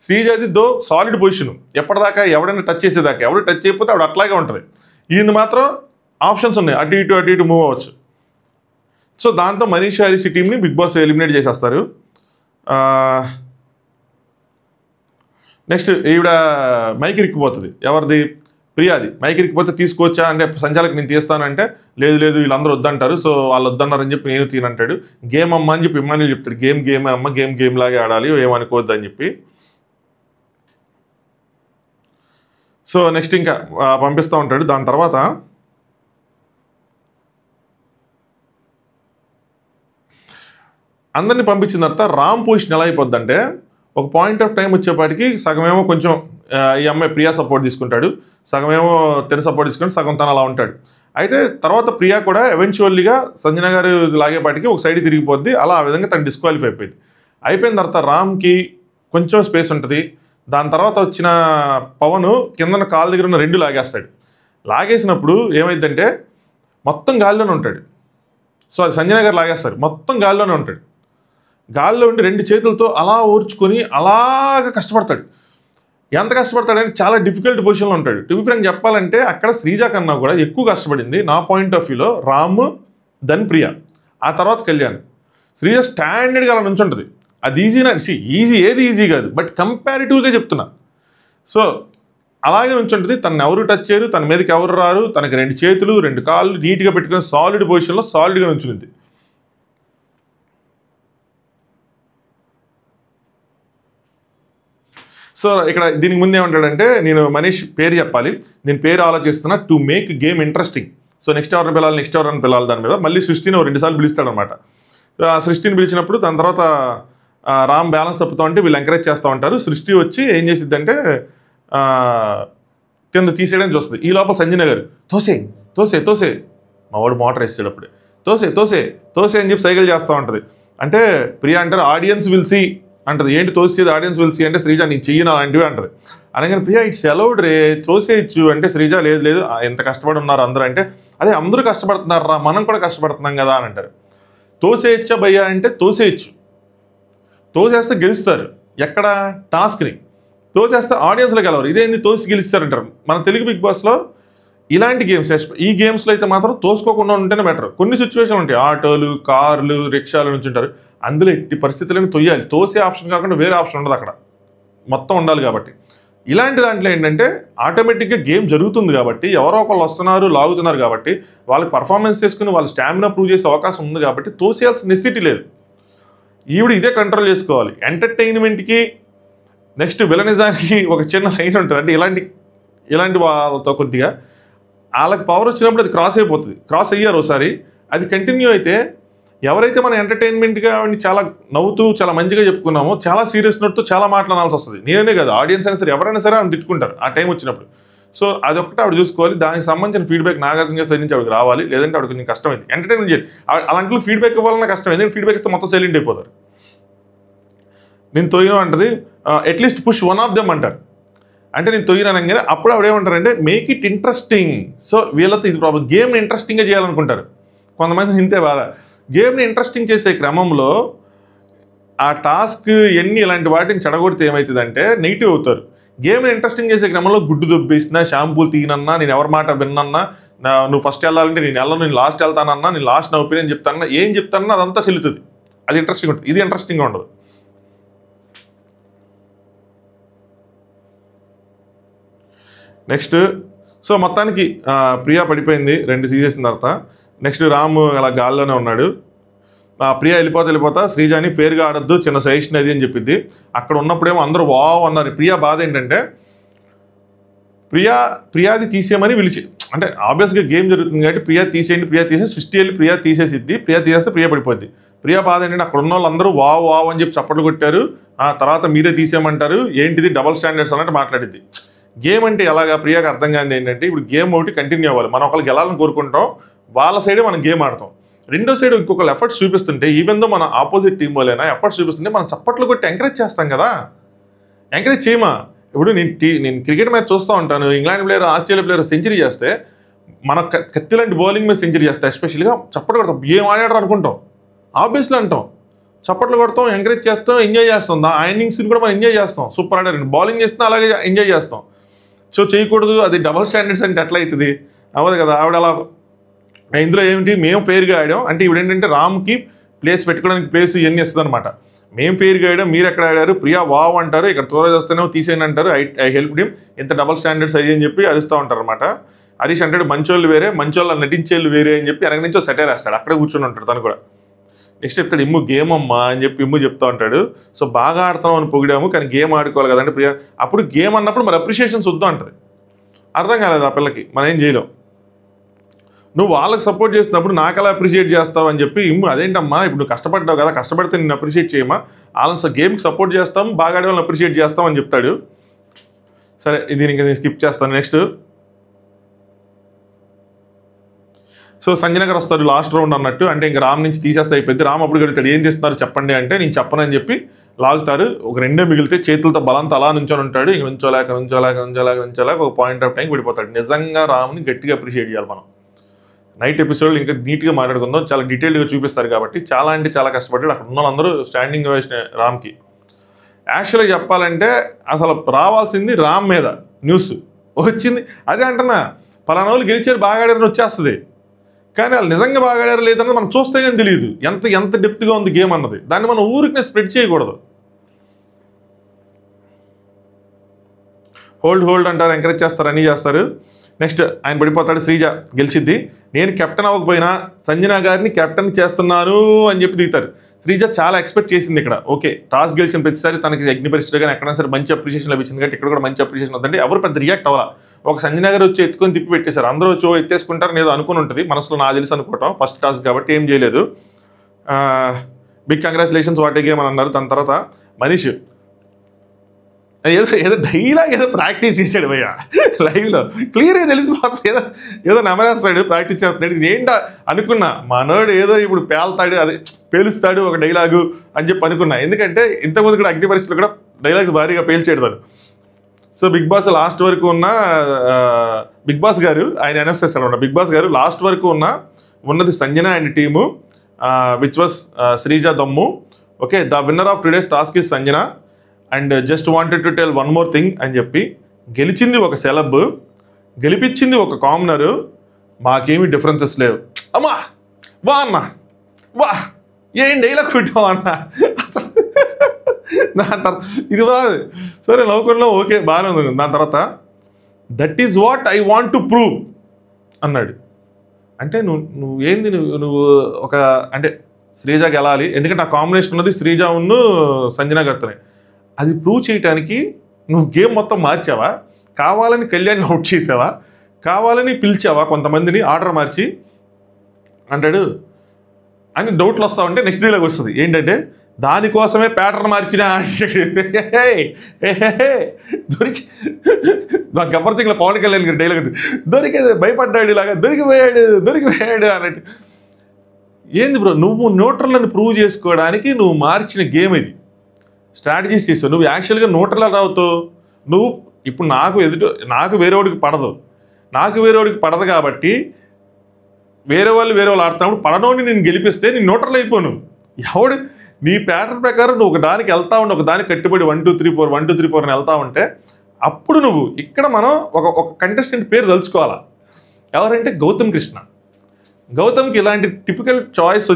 శ్రీజాది దో సాలిడ్ పొజిషన్, ఎప్పటిదాకా ఎవడైనా టచ్ చేసేదాకా, ఎవడు టచ్ చేయకపోతే ఆవిడ అట్లాగే ఉంటుంది. ఈయన మాత్రం ఆప్షన్స్ ఉన్నాయి, అటు ఇటు మూవ్ అవ్వచ్చు. సో దాంతో మనీష్ హారిస్ టీంని బిగ్ బాస్ ఎలిమినేట్ చేసేస్తారు. నెక్స్ట్ ఈవిడ మైక్ ఇరిక్కిపోతుంది, ఎవరిది, ప్రియాది. మైక్ ఇరిక్కిపోతే తీసుకోవచ్చా అంటే సంచాలకు నేను తీస్తానంటే లేదు వీళ్ళందరూ వద్దంటారు, సో వాళ్ళు వద్దన్నారని చెప్పి నేను తీనంటాడు. గేమ్ అమ్మ అని చెప్పి ఇమ్మాని చెప్తాడు, గేమ్ అమ్మ, గేమ్ లాగే ఆడాలి, ఏమనుకోవద్దు అని చెప్పి. సో నెక్స్ట్ ఇంకా పంపిస్తూ ఉంటాడు. దాని తర్వాత అందరినీ పంపించిన తర్వాత రామ్ పొజిషన్ ఎలా అయిపోద్ది అంటే ఒక పాయింట్ ఆఫ్ టైం వచ్చేపాటికి సగమేమో కొంచెం ఈ అమ్మాయి ప్రియా సపోర్ట్ తీసుకుంటాడు, సగమేమో తెర సపోర్ట్ తీసుకుంటాడు, సగం తను అలా ఉంటాడు. అయితే తర్వాత ప్రియా కూడా ఎవెన్చువల్లీగా సంజన గారు లాగేపాటికి ఒక సైడ్ తిరిగిపోద్ది. అలా ఆ విధంగా తను డిస్క్వాలిఫై అయిపోయిన తర్వాత రామ్కి కొంచెం స్పేస్ ఉంటుంది. దాని తర్వాత వచ్చిన పవన్ కిందన కాళ్ళ దగ్గర ఉన్న 2 లాగేస్తాడు. లాగేసినప్పుడు ఏమైందంటే మొత్తం గాల్లోనే ఉంటాడు. సో అది సంజన గారు లాగేస్తారు, మొత్తం గాల్లోనే ఉంటాడు. గాల్లో ఉండి 2 చేతులతో అలా ఓర్చుకొని అలాగ కష్టపడతాడు. ఎంత కష్టపడతాడంటే చాలా డిఫికల్ట్ పొజిషన్లో ఉంటాడు. టు బి ఫ్రాంక్ చెప్పాలంటే అక్కడ శ్రీజ కన్నా కూడా ఎక్కువ కష్టపడింది నా పాయింట్ ఆఫ్ వ్యూలో రామ్, దెన్ ప్రియా, ఆ తర్వాత కళ్యాణ్. శ్రీజ స్టాండర్డ్గా అలా నుంచుంటుంది. అది ఈజీ ఏది ఈజీ కాదు, బట్ కంపారిటివ్గా చెప్తున్నా. సో అలాగే నుంచుంటుంది. తను ఎవరు టచ్ చేయరు, తన మీదకి ఎవరు రారు, తనకి 2 చేతులు 2 కాళ్ళు నీట్గా పెట్టుకుని సాలిడ్ పొజిషన్లో సాలిడ్గా నుంచుంది. సో ఇక్కడ దీనికి ముందు ఏమంటాడంటే నేను మనీష్ పేరు చెప్పాలి, నేను పేరు ఆలోచిస్తున్నా to make game interesting. So next ఎవరిని పిలాలి దాని మీద మళ్ళీ సృష్టిని 2 సార్లు పిలుస్తాడనమాట. సృష్టిని పిలిచినప్పుడు దాని తర్వాత రామ్ బ్యాలెన్స్ తప్పుతూ ఉంటే వీళ్ళు ఎంకరేజ్ చేస్తూ ఉంటారు. సృష్టి వచ్చి ఏం చేసిద్దంటే కింద తీసేయడానికి చూస్తుంది. ఈ లోపల సంజన గారు తోసే మా వాడు మోటార్ వేస్తాడు అప్పుడే తోసే అని చెప్పి సైకిల్ చేస్తూ ఉంటుంది. అంటే ప్రియా అంటారు ఆడియన్స్ విల్ సీ అంటది. ఏంటి తోసేది ఆడియన్స్ విల్ సీ అంటే శ్రీజ నేను చెయ్యను అలాంటివి అంటది. అనగానే ప్రియా ఇట్స్ అలౌడ్ రే తోసేయచ్చు అంటే శ్రీజ లేదు ఎంత కష్టపడి ఉన్నారు అందరూ అంటే అదే అందరూ కష్టపడుతున్నారా మనం కూడా కష్టపడుతున్నాం కదా అని అంటారు. తోసేయచ్చా భయ్యా అంటే తోసేయచ్చు, తోసేస్తే గెలుస్తారు. ఎక్కడ టాస్క్ని తోసేస్తే ఆడియన్స్లో గెలవరు. ఇదేంది తోసి గెలుస్తారంటారు. మన తెలుగు బిగ్ బాస్లో ఇలాంటి గేమ్స్ ఈ గేమ్స్లో అయితే మాత్రం తోసుకోకుండా ఉంటేనే బెటర్. కొన్ని సిచ్యువేషన్లు ఉంటాయి, ఆటోలు కార్లు రిక్షాలు నుంచి ఉంటారు, అందులో ఎట్టి పరిస్థితులను తొయ్యాలి. తోసే ఆప్షన్ కాకుండా వేరే ఆప్షన్ ఉండదు, అక్కడ మొత్తం ఉండాలి. కాబట్టి ఇలాంటి దాంట్లో ఏంటంటే ఆటోమేటిక్గా గేమ్ జరుగుతుంది కాబట్టి ఎవరో ఒకళ్ళు వస్తున్నారు లాగుతున్నారు కాబట్టి వాళ్ళకి పర్ఫార్మెన్స్ చేసుకుని వాళ్ళ స్టామినా ప్రూవ్ చేసే అవకాశం ఉంది కాబట్టి తోసేయాల్సిన నెసిటీ లేదు. ఈవిడ ఇదే కంట్రోల్ చేసుకోవాలి. ఎంటర్టైన్మెంట్కి నెక్స్ట్ విలనిజానికి ఒక చిన్న లైన్ ఉంటుంది. అంటే ఇలాంటి వాళ్ళతో కొద్దిగా వాళ్ళకి పవర్ వచ్చినప్పుడు అది క్రాస్ అయిపోతుంది. క్రాస్ అయ్యారు ఒకసారి, అది కంటిన్యూ అయితే ఎవరైతే మన ఎంటర్టైన్మెంట్గా చాలా నవ్వుతూ చాలా మంచిగా చెప్పుకున్నామో చాలా సీరియస్ నోట్తో చాలా మాట్లాడాల్సి వస్తుంది. నేనే కదా ఆడియన్స్ అయినా సరే ఎవరైనా సరే ఆమె తిట్టుకుంటారు ఆ టైం వచ్చినప్పుడు. సో అదొక్కటి ఆవిడ చూసుకోవాలి. దానికి సంబంధించిన ఫీడ్బ్యాక్ నాగార్జున సైడ్ నుంచి ఆవిడకి రావాలి, లేదంటే ఆవిడ కొంచెం కష్టమైంది. ఎంటర్టైన్మెంట్ చేయాలి. అలాంటి ఫీడ్బ్యాక్ ఇవ్వాలన్నా కష్టం, ఎందుకంటే ఫీడ్బ్యాక్ ఇస్తే మొత్తం సైలెంట్ అయిపోతారు. నేను తొయ్యను అంటది, at least push one of them అంటారు. అంటే నేను తొయ్యనగానే అప్పుడు ఆవిడ ఏమంటారంటే మేక్ ఇట్ ఇంట్రెస్టింగ్. సో వీళ్ళతో ఇది ప్రాబ్లం, గేమ్ని ఇంట్రెస్టింగ్గా చేయాలనుకుంటారు కొంతమంది. ఇంతే బాధ. గేమ్ని ఇంట్రెస్టింగ్ చేసే క్రమంలో ఆ టాస్క్ ఎన్ని ఇలాంటి వాటిని చెడగొడితే ఏమవుతుందంటే నెగిటివ్ అవుతారు. గేమ్ని ఇంట్రెస్టింగ్ చేసే క్రమంలో గుడ్డు దొబ్బేసినా, షాంపూలు తీయనన్నా, నేను ఎవరి మాట విన్నన్నా, నువ్వు ఫస్ట్ వెళ్ళాలంటే నేను వెళ్ళను, నేను లాస్ట్ వెళ్తానన్నా, నేను లాస్ట్ నా ఒపీనియన్ చెప్తానన్నా, ఏం చెప్తానన్నా అదంతా చెల్లుతుంది. అది ఇంట్రెస్టింగ్ ఉంటుంది. ఇది ఇంట్రెస్టింగ్గా ఉండదు. నెక్స్ట్ సో మొత్తానికి ప్రియా పడిపోయింది 2 సీజేసిన తర్వాత. నెక్స్ట్ రాము అలా గాల్లోనే ఉన్నాడు. ప్రియా వెళ్ళిపోతా శ్రీజాని ఫేర్గా ఆడద్దు, చిన్న సజెషన్ అది అని చెప్పింది. అక్కడ ఉన్నప్పుడేమో అందరూ వావ్ అన్నారు. ప్రియా బాధ ఏంటంటే ప్రియాది తీసేయమని పిలిచి, అంటే ఆబ్వియస్గా గేమ్ జరుగుతుంది కాబట్టి ప్రియా తీసేసి సృష్టి వెళ్ళి ప్రియా తీసేసిద్ది. ప్రియా తీసేస్తే ప్రియా పడిపోద్ది. ప్రియా బాధ ఏంటంటే అక్కడ ఉన్న వాళ్ళందరూ వావ్ అని చెప్పి చప్పట్లు కొట్టారు. ఆ తర్వాత మీరే తీసేయమంటారు, ఏంటిది డబల్ స్టాండర్డ్స్ అన్నట్టు మాట్లాడిద్ది. గేమ్ అంటే ఎలాగా ప్రియాకి అర్థం కానిది ఏంటంటే ఇప్పుడు గేమ్ ఒకటి కంటిన్యూ అవ్వాలి. మనం ఒకరికి గెలాలని కోరుకుంటాం, వాళ్ళ సైడే మనం గేమ్ ఆడతాం. రెండో సైడ్ ఇంకొక ఎఫర్ట్స్ చూపిస్తుంటే, ఈవెన్ దో మన ఆపోజిట్ టీం వాళ్ళైనా ఎఫర్ట్స్ చూపిస్తుంటే మనం చప్పట్లు కొట్టి ఎంకరేజ్ చేస్తాం కదా. ఎంకరేజ్ చేయమా? ఇప్పుడు నేను క్రికెట్ మ్యాచ్ చూస్తూ ఉంటాను, England player Australia player century చేస్తే మన కత్తి లాంటి బౌలింగ్ మీద సెంచరీ చేస్తే ఎస్పెషల్గా చప్పట్లు కొడతాం. ఏం ఆడాడు అనుకుంటాం, ఆబ్వియస్లీ అంటాం, చప్పట్లు కొడతాం, ఎంకరేజ్ చేస్తాం, ఎంజాయ్ చేస్తాం. ఆ ఇన్నింగ్స్ని కూడా మనం ఎంజాయ్ చేస్తాం. సూపర్ ఆడారు, బౌలింగ్ చేస్తున్నా అలాగే ఎంజాయ్ చేస్తాం. సో చేయకూడదు, అది డబల్ స్టాండర్డ్స్ అంటే ఎట్లా అవుతుంది? అవ్వదు కదా. ఆవిడ అలా ఇందులో ఏమిటి, మేము ఫెయిర్గా ఆడాం అంటే ఇప్పుడు ఏంటంటే రామ్కి ప్లేస్ పెట్టుకోవడానికి ప్లేస్ ఇవన్నీ ఇస్తుంది అనమాట. మేము ఫెయిర్గా ఆడాం, మీరు ఎక్కడ ఆడారు, ప్రియా వావ్ అంటారు, ఇక్కడ త్వరగా వస్తేనే తీసేయని అంటారు, ఐ హెల్ప్ టీమ్, ఇంత డబల్ స్టాండర్డ్స్ అయ్యి అని చెప్పి అరుస్తూ ఉంటారు అనమాట. హరీష్ అంటాడు మంచోళ్ళు వేరే, మంచోళ్ళు నటించేళ్ళు వేరే అని చెప్పి వెనక నుంచో సెటైర్ వేస్తాడు. అక్కడే కూర్చొని ఉంటాడు తను కూడా. నెక్స్ట్ చెప్తాడు ఇమ్ము గేమ్ అమ్మా అని చెప్పి ఇమ్ము చెప్తా ఉంటాడు. సో బాగా ఆడతాం అని పొగిడాము, కానీ గేమ్ ఆడుకోవాలి కదంటే ప్రియా. అప్పుడు గేమ్ అన్నప్పుడు మరి అప్రిషియేషన్స్ వద్దు అంటది. అర్థం కాలేదు ఆ పిల్లకి, మనం ఏం చేయలేం. నువ్వు వాళ్ళకి సపోర్ట్ చేస్తున్నప్పుడు నాకు అలా అప్రిషియేట్ చేస్తావు అని చెప్పి ఇమ్ము అదేంటమ్మా, ఇప్పుడు నువ్వు కష్టపడ్డావు కదా, కష్టపడితే నేను అప్రిషియేట్ చేయమా, వాళ్ళని గేమ్కి సపోర్ట్ చేస్తాం, బాగా ఆడే వాళ్ళని అప్రిషియేట్ చేస్తాం అని చెప్తాడు. సరే దీనికి నేను స్కిప్ చేస్తాను. నెక్స్ట్ సో సంజన గారు వస్తారు లాస్ట్ రౌండ్ అన్నట్టు, అంటే ఇంకా రామ్ నుంచి తీసేస్తే అయిపోయింది. రామ్ అప్పుడు గడుగుతాడు ఏం చేస్తున్నారు చెప్పండి అంటే నేను చెప్పనని చెప్పి లాగుతారు. ఒక 2 మిగిలితే చేతులతో బలంతో అలా నుంచొని ఉంటాడు. ఇంక నుంచోలేక ఒక పాయింట్ ఆఫ్ టైంకి విడిపోతాడు. నిజంగా రామ్ని గట్టిగా అప్రిషియేట్ చేయాలి మనం. నైట్ ఎపిసోడ్ ఇంకా నీట్గా మాట్లాడుకుందాం, చాలా డీటెయిల్గా చూపిస్తారు కాబట్టి. చాలా అంటే చాలా కష్టపడ్డాడు. అక్కడ ఉన్న వాళ్ళందరూ స్టాండింగ్ వేసిన రామ్కి. యాక్చువల్గా చెప్పాలంటే అసలు రావాల్సింది రామ్ మీద న్యూస్ వచ్చింది. అదే అంటున్నా, పలానా వాళ్ళు గెలిచారు బాగా ఆడారని వచ్చేస్తుంది, కానీ వాళ్ళు నిజంగా బాగా ఆడారు లేదన్నది మనం చూస్తే కానీ తెలియదు. ఎంత డెప్త్గా ఉంది గేమ్ అన్నది, దాన్ని మనం ఊరికి స్ప్రెడ్ చేయకూడదు. హోల్డ్ అంటారు, ఎంకరేజ్ చేస్తారు, అన్నీ చేస్తారు. నెక్స్ట్ ఆయన పడిపోతాడు, శ్రీజ గెలిచిద్ది. నేను కెప్టెన్ అవ్వకపోయినా సంజన గారిని కెప్టెన్ చేస్తున్నాను అని చెప్పి దిగుతారు. శ్రీజ చాలా ఎక్స్పెక్ట్ చేసింది ఇక్కడ. ఓకే టాస్ గెలిచిన ప్రతిసారి తనకి అగ్ని పరిస్థితి కానీ ఎక్కడైనా సరే మంచి అప్రిషియేషన్ లభించింది కాబట్టి ఇక్కడ కూడా మంచి అప్రిషియేషన్ వద్దంటే ఎవరు పెద్ద రియాక్ట్ అవ్వాలా. ఒక సంజన గారు వచ్చి ఎత్తుకొని తిప్పి పెట్టేశారు. అందరూ వచ్చి ఎత్తేసుకుంటారు ఏదో అనుకుని ఉంటుంది మనసులో, నాకు తెలుసు అనుకోవటం. ఫస్ట్ టాస్ కాబట్టి ఏం చేయలేదు. Big congratulations what a game అని అన్నారు. దాని తర్వాత మనీష్ ఏదో డైలాగ్ ఏదో ప్రాక్టీస్ చేశాడు భయ్య లైవ్లో, క్లియర్గా తెలిసిపోతుంది. ఏదో నమ్మరేస్తాడు, ప్రాక్టీస్ చేస్తున్నాడు. ఏంటో అనుకున్నా, మనోడు ఏదో ఇప్పుడు పేలుతాడు, అదే పేలుస్తాడు ఒక డైలాగు అని చెప్పి అనుకున్నా. ఎందుకంటే ఇంతకుముందు కూడా అగ్ని పరిస్థితులు కూడా డైలాగ్స్ భారీగా పేల్చేయడం. సో బిగ్ బాస్ లాస్ట్ వరకు ఉన్న బిగ్ బాస్ గారు ఆయన అనౌన్స్ చేస్తాడు. బిగ్ బాస్ గారు లాస్ట్ వరకు ఉన్నది Sanjana and team, which was Sreeja దమ్ము. Okay, the winner of today's task is Sanjana and just wanted to tell 1 more thing అని చెప్పి, గెలిచింది ఒక సెలబ్, గెలిపించింది ఒక కామనరు, మాకేమీ డిఫరెన్సెస్ లేవు. అమ్మా వా అన్న వా ఏం డైలాగ్ పెట్టావు అన్న. దాని తర్వాత ఇది బాగా సరే నవ్వుకున్నా, ఓకే బాగానే ఉంది. దాని తర్వాత that is what I want to prove అన్నాడు. అంటే నువ్వు ఏంది నువ్వు ఒక అంటే శ్రీజ గెలాలి, ఎందుకంటే ఆ కాంబినేషన్ ఉన్నది శ్రీజ ఉన్ను సంజన గారితోనే. అది ప్రూవ్ చేయడానికి నువ్వు గేమ్ మొత్తం మార్చావా, కావాలని కళ్యాణ్ని అవుట్ చేసావా, కావాలని పిలిచావా కొంతమందిని ఆర్డర్ మార్చి అంటాడు అని డౌట్లు వస్తూ ఉంటే నెక్స్ట్ డేలాగా వస్తుంది ఏంటంటే దానికోసమే ప్యాటర్న్ మార్చిన దొరికి నాకు గబ్బర్ సింగ్లో పవన్ కళ్యాణ్ గారి డైలాగ్ దొరికేది భయపడ్డాడు ఇలాగా దొరికిపోయాడు అన్నట్టు. ఏంది బ్రో, నువ్వు న్యూట్రల్ అని ప్రూవ్ చేసుకోవడానికి నువ్వు మార్చిన గేమ్ ఇది, స్ట్రాటజీస్ చేసావు. నువ్వు యాక్చువల్గా న్యూట్రల్ రావుతావు. నువ్వు ఇప్పుడు నాకు వేరేవాడికి పడదు కాబట్టి వేరే వాళ్ళు ఆడుతున్నప్పుడు పడనోని నేను గెలిపిస్తే నేను న్యూట్రల్ అయిపోను. ఎవడు నీ ప్యాటర్న్ ప్రకారం నువ్వు ఒక దానికి వెళ్తా ఉండి ఒక దానికి కట్టుబడి 1 2 3 4 1 2 3 4 అని వెళ్తా ఉంటే అప్పుడు నువ్వు ఇక్కడ మనం ఒక కంటెస్టెంట్ పేరు తలుచుకోవాలా. ఎవరంటే గౌతమ్ కృష్ణ. గౌతమ్కి ఇలాంటి టిపికల్ చాయిస్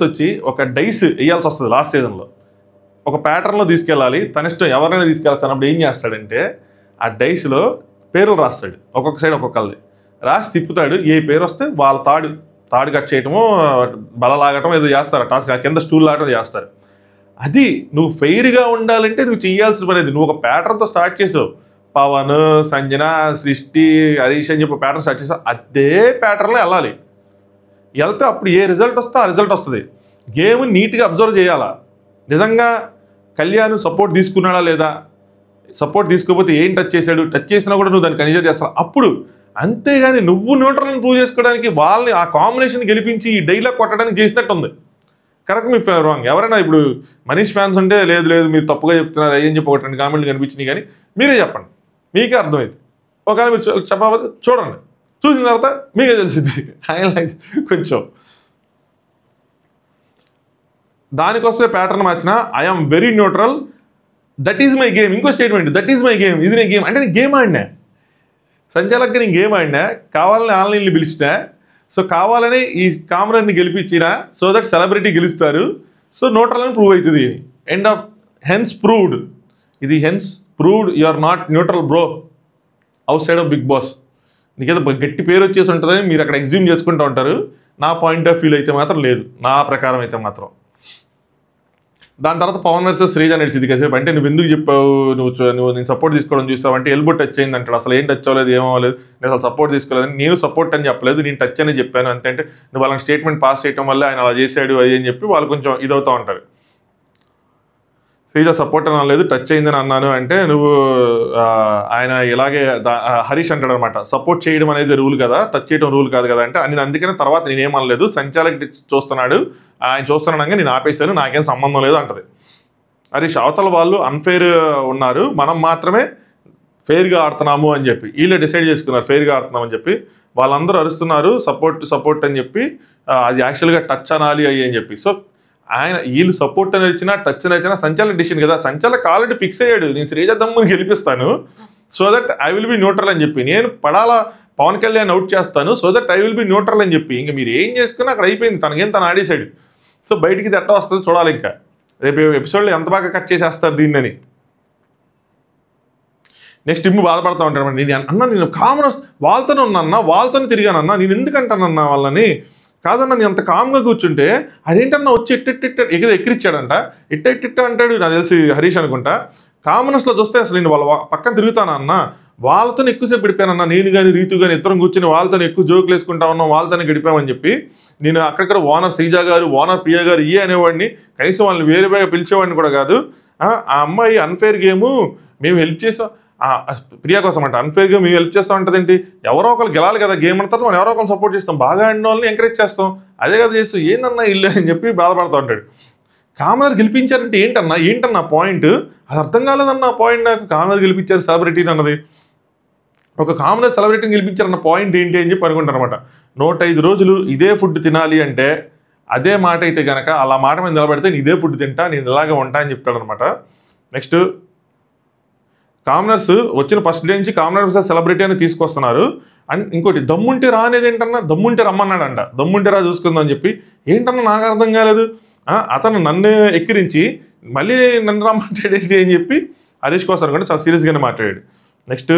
వచ్చి ఒక డైస్ వేయాల్సి వస్తుంది లాస్ట్ సీజన్లో. ఒక ప్యాటర్న్లో తీసుకెళ్ళాలి, తన ఇష్టం ఎవరైనా తీసుకెళ్తాను. అప్పుడు ఏం చేస్తాడంటే ఆ డైస్లో పేర్లు రాస్తాడు, ఒక్కొక్క సైడ్ ఒక్కొక్కరిది రాసి తిప్పుతాడు. ఏ పేరు వస్తే వాళ్ళ తాడు కట్ చేయటమో బలలాగటం ఏదో చేస్తారు, టాస్క్ కింద స్టూల్ లాగటం చేస్తారు. అది నువ్వు ఫెయిర్గా ఉండాలంటే నువ్వు చేయాల్సిన పనేది. నువ్వు ఒక ప్యాటర్న్తో స్టార్ట్ చేసావు, పవన్, సంజన, సృష్టి, హరీష్ అని చెప్పి ప్యాటర్న్ స్టార్ట్ చేసావు. అదే ప్యాటర్న్లో వెళ్ళాలి. వెళ్తే అప్పుడు ఏ రిజల్ట్ వస్తే ఆ రిజల్ట్ వస్తుంది. గేమ్ నీట్గా అబ్జర్వ్ చేయాలా. నిజంగా కళ్యాణ్ సపోర్ట్ తీసుకున్నాడా లేదా, సపోర్ట్ తీసుకోకపోతే ఏం టచ్ చేశాడు, టచ్ చేసినా కూడా నువ్వు దాన్ని కన్సిడర్ చేస్తావు అప్పుడు. అంతేగాని నువ్వు న్యూట్రల్ని ప్రూవ్ చేసుకోవడానికి వాళ్ళని ఆ కాంబినేషన్ గెలిపించి ఈ డైలాగ్ కొట్టడానికి చేసినట్టు ఉంది. Correct, me wrong. ఎవరైనా ఇప్పుడు మనీష్ ఫ్యాన్స్ ఉంటే లేదు మీరు తప్పుగా చెప్తున్నారు అయ్యని చెప్పి 1 2 కామెంట్లు కనిపించినాయి, కానీ మీరే చెప్పండి, మీకే అర్థమైంది. ఒకవేళ మీరు చెప్పకపోతే చూడండి, చూసిన తర్వాత మీకే తెలిసింది. హైలైట్స్ కొంచెం దానికోసమే ప్యాటర్న్ మార్చిన I'm very neutral, that is my game. ఇంకో statement, that is my game, ఇది నేను గేమ్ అంటే నేను గేమ్ ఆడినా, సంచాలక్గా నేను గేమ్ ఆడినా, కావాలని ఆన్లైన్లో పిలిచినా, సో కావాలని ఈ కామరర్ని గెలిపించిన, సో దట్ సెలబ్రిటీ గెలుస్తారు, సో న్యూట్రల్ అని ప్రూవ్ అవుతుంది. End of hence proved. ఇది hence proved you are not neutral bro outside of Bigg Boss. నీకేదో గట్టి పేరు వచ్చేసి ఉంటుందని మీరు అక్కడ ఎగ్జ్యూమ్ చేసుకుంటూ ఉంటారు. నా పాయింట్ ఆఫ్ వ్యూలో అయితే మాత్రం లేదు, నా ప్రకారం అయితే మాత్రం. దాని తర్వాత పవన్ వర్సెస్ శ్రీజ నడిచింది కాసేపు. అంటే నువ్వు ఎందుకు చెప్పావు, నువ్వు నేను సపోర్ట్ తీసుకోవడం చూసావు అంటే ఎల్బో టచ్ అయింది అంటాడు. అసలు ఏం టచ్ అవ్వలేదు, ఏమవ్వలేదు, నేను అసలు సపోర్ట్ తీసుకోలేదు. నేను సపోర్ట్ అని చెప్పలేదు, నేను టచ్ అని చెప్పాను అంతే. అంటే నువ్వు వాళ్ళని స్టేట్మెంట్ పాస్ చేయడం వల్ల ఆయన అలా చేశాడు అది అని చెప్పి వాళ్ళు కొంచెం ఇదవుతూ ఉంటారు. శ్రీజ సపోర్ట్ అని అనలేదు, టచ్ అయిందని అన్నాను అంటే నువ్వు ఆయన ఇలాగే హరీష్ అంటాడు అనమాట, సపోర్ట్ చేయడం అనేది రూల్ కదా, టచ్ చేయడం రూల్ కాదు కదా అంటే నేను అందుకనే తర్వాత నేనేమనలేదు, సంచాలక్ చూస్తున్నాడు, ఆయన చూస్తున్నాడంగా నేను ఆపేశాను, నాకేం సంబంధం లేదు అంటది. హరీష్ అవతల వాళ్ళు అన్ఫెయిర్ ఉన్నారు, మనం మాత్రమే ఫెయిర్గా ఆడుతున్నాము అని చెప్పి వీళ్ళే డిసైడ్ చేసుకున్నారు ఫెయిర్గా ఆడుతున్నామని చెప్పి. వాళ్ళందరూ అరుస్తున్నారు సపోర్ట్ అని చెప్పి, అది యాక్చువల్గా టచ్ అనాలి అయ్యి అని చెప్పి. సో ఆయన వీళ్ళు సపోర్ట్ అని వచ్చినా టచ్ అని వచ్చినా సంచాలక్ డిసిషన్ కదా, సంచాలక్ ఆల్రెడీ ఫిక్స్ అయ్యాడు నేను శ్రీజ దమ్ముని గెలిపిస్తాను, so that I will be neutral అని చెప్పి, నేను పడాలా పవన్ కళ్యాణ్ అవుట్ చేస్తాను, so that I will be neutral అని చెప్పి. ఇంకా మీరు ఏం చేసుకున్నా అక్కడ అయిపోయింది, తను ఆడేశాడు. సో బయటికి ఎట్లా వస్తుంది చూడాలి. ఇంకా రేపు ఎపిసోడ్లో ఎంత బాగా కట్ చేసేస్తారు దీన్ని. నెక్స్ట్ ఇమ్ము బాధపడతా ఉంటాను, నేను కామన్ వాళ్ళతోనే ఉన్నానన్నా, వాళ్ళతోనే తిరిగానన్నా, నేను ఎందుకంటానన్నా వాళ్ళని కాదన్నా, నేను అంత కామ్గా కూర్చుంటే అదేంటన్నా వచ్చి ఎక్కిరిచ్చాడంట, ఇట్ట అంటాడు. నాకు తెలిసి హరీష్ అనుకుంటా. కామనర్స్లో చూస్తే అసలు నేను వాళ్ళ పక్కన తిరుగుతానన్నా, వాళ్ళతో ఎక్కువసేపు గడిపానన్నా, నేను కానీ రీతు కానీ ఇద్దరం కూర్చొని వాళ్ళతో ఎక్కువ జోకులు వేసుకుంటా ఉన్నాం, వాళ్ళతోనే గడిపామని చెప్పి. నేను అక్కడక్కడ ఓనర్ శ్రీజ గారు, ఓనర్ ప్రియ గారు అనేవాడిని, కనీసం వాళ్ళని వేరేగా పిలిచేవాడిని కూడా కాదు. ఆ అమ్మాయి అన్ఫేర్ గేము మేము హెల్ప్ చేసాం, ప్రియా కోసం అంట అన్ఫేర్గా మేము హెల్ప్ చేస్తాం అంటదేంటి, ఎవరో ఒకరు గెలాలి కదా గేమ్ అంతా, మనం ఎవరో ఒకరు సపోర్ట్ చేస్తాం, బాగా ఆడిన వాళ్ళని ఎంకరేజ్ చేస్తాం, అదే కదా చేస్తూ ఏంటన్నా ఇల్లు అని చెప్పి బాధపడుతూ ఉంటాడు. కామనర్ గెలిపించారంటే ఏంటన్నా పాయింట్, అది అర్థం కాలేదన్న పాయింట్ నాకు. కామనర్ గెలిపించారు సెలబ్రిటీని అన్నది, ఒక కామనర్ సెలబ్రిటీని గెలిపించారన్న పాయింట్ ఏంటి అని చెప్పి అనుకుంటారు అనమాట. 105 రోజులు ఇదే ఫుడ్ తినాలి అంటే అదే మాట అయితే కనుక అలా మాట మీద నిలబడితే నేను ఇదే ఫుడ్ తింటా, నేను ఇలాగే ఉంటా అని చెప్తాడనమాట. నెక్స్ట్ కామనర్స్ వచ్చిన ఫస్ట్ డే నుంచి కామనర్స్ సెలబ్రిటీ అని తీసుకొస్తున్నారు. అండ్ ఇంకోటి దమ్ముంటే రా అనేది ఏంటన్నా, దమ్ముంటే రమ్మన్నాడంట, దమ్ముంటే రా చూసుకుందాం అని చెప్పి. ఏంటన్నా నాకు అర్థం కాలేదు. అతను నన్ను ఎక్కిరించి మళ్ళీ నన్ను రమ్మంటాడేంటి అని చెప్పి హరీష్ కోసం కూడా చాలా సీరియస్గానే మాట్లాడాడు. నెక్స్ట్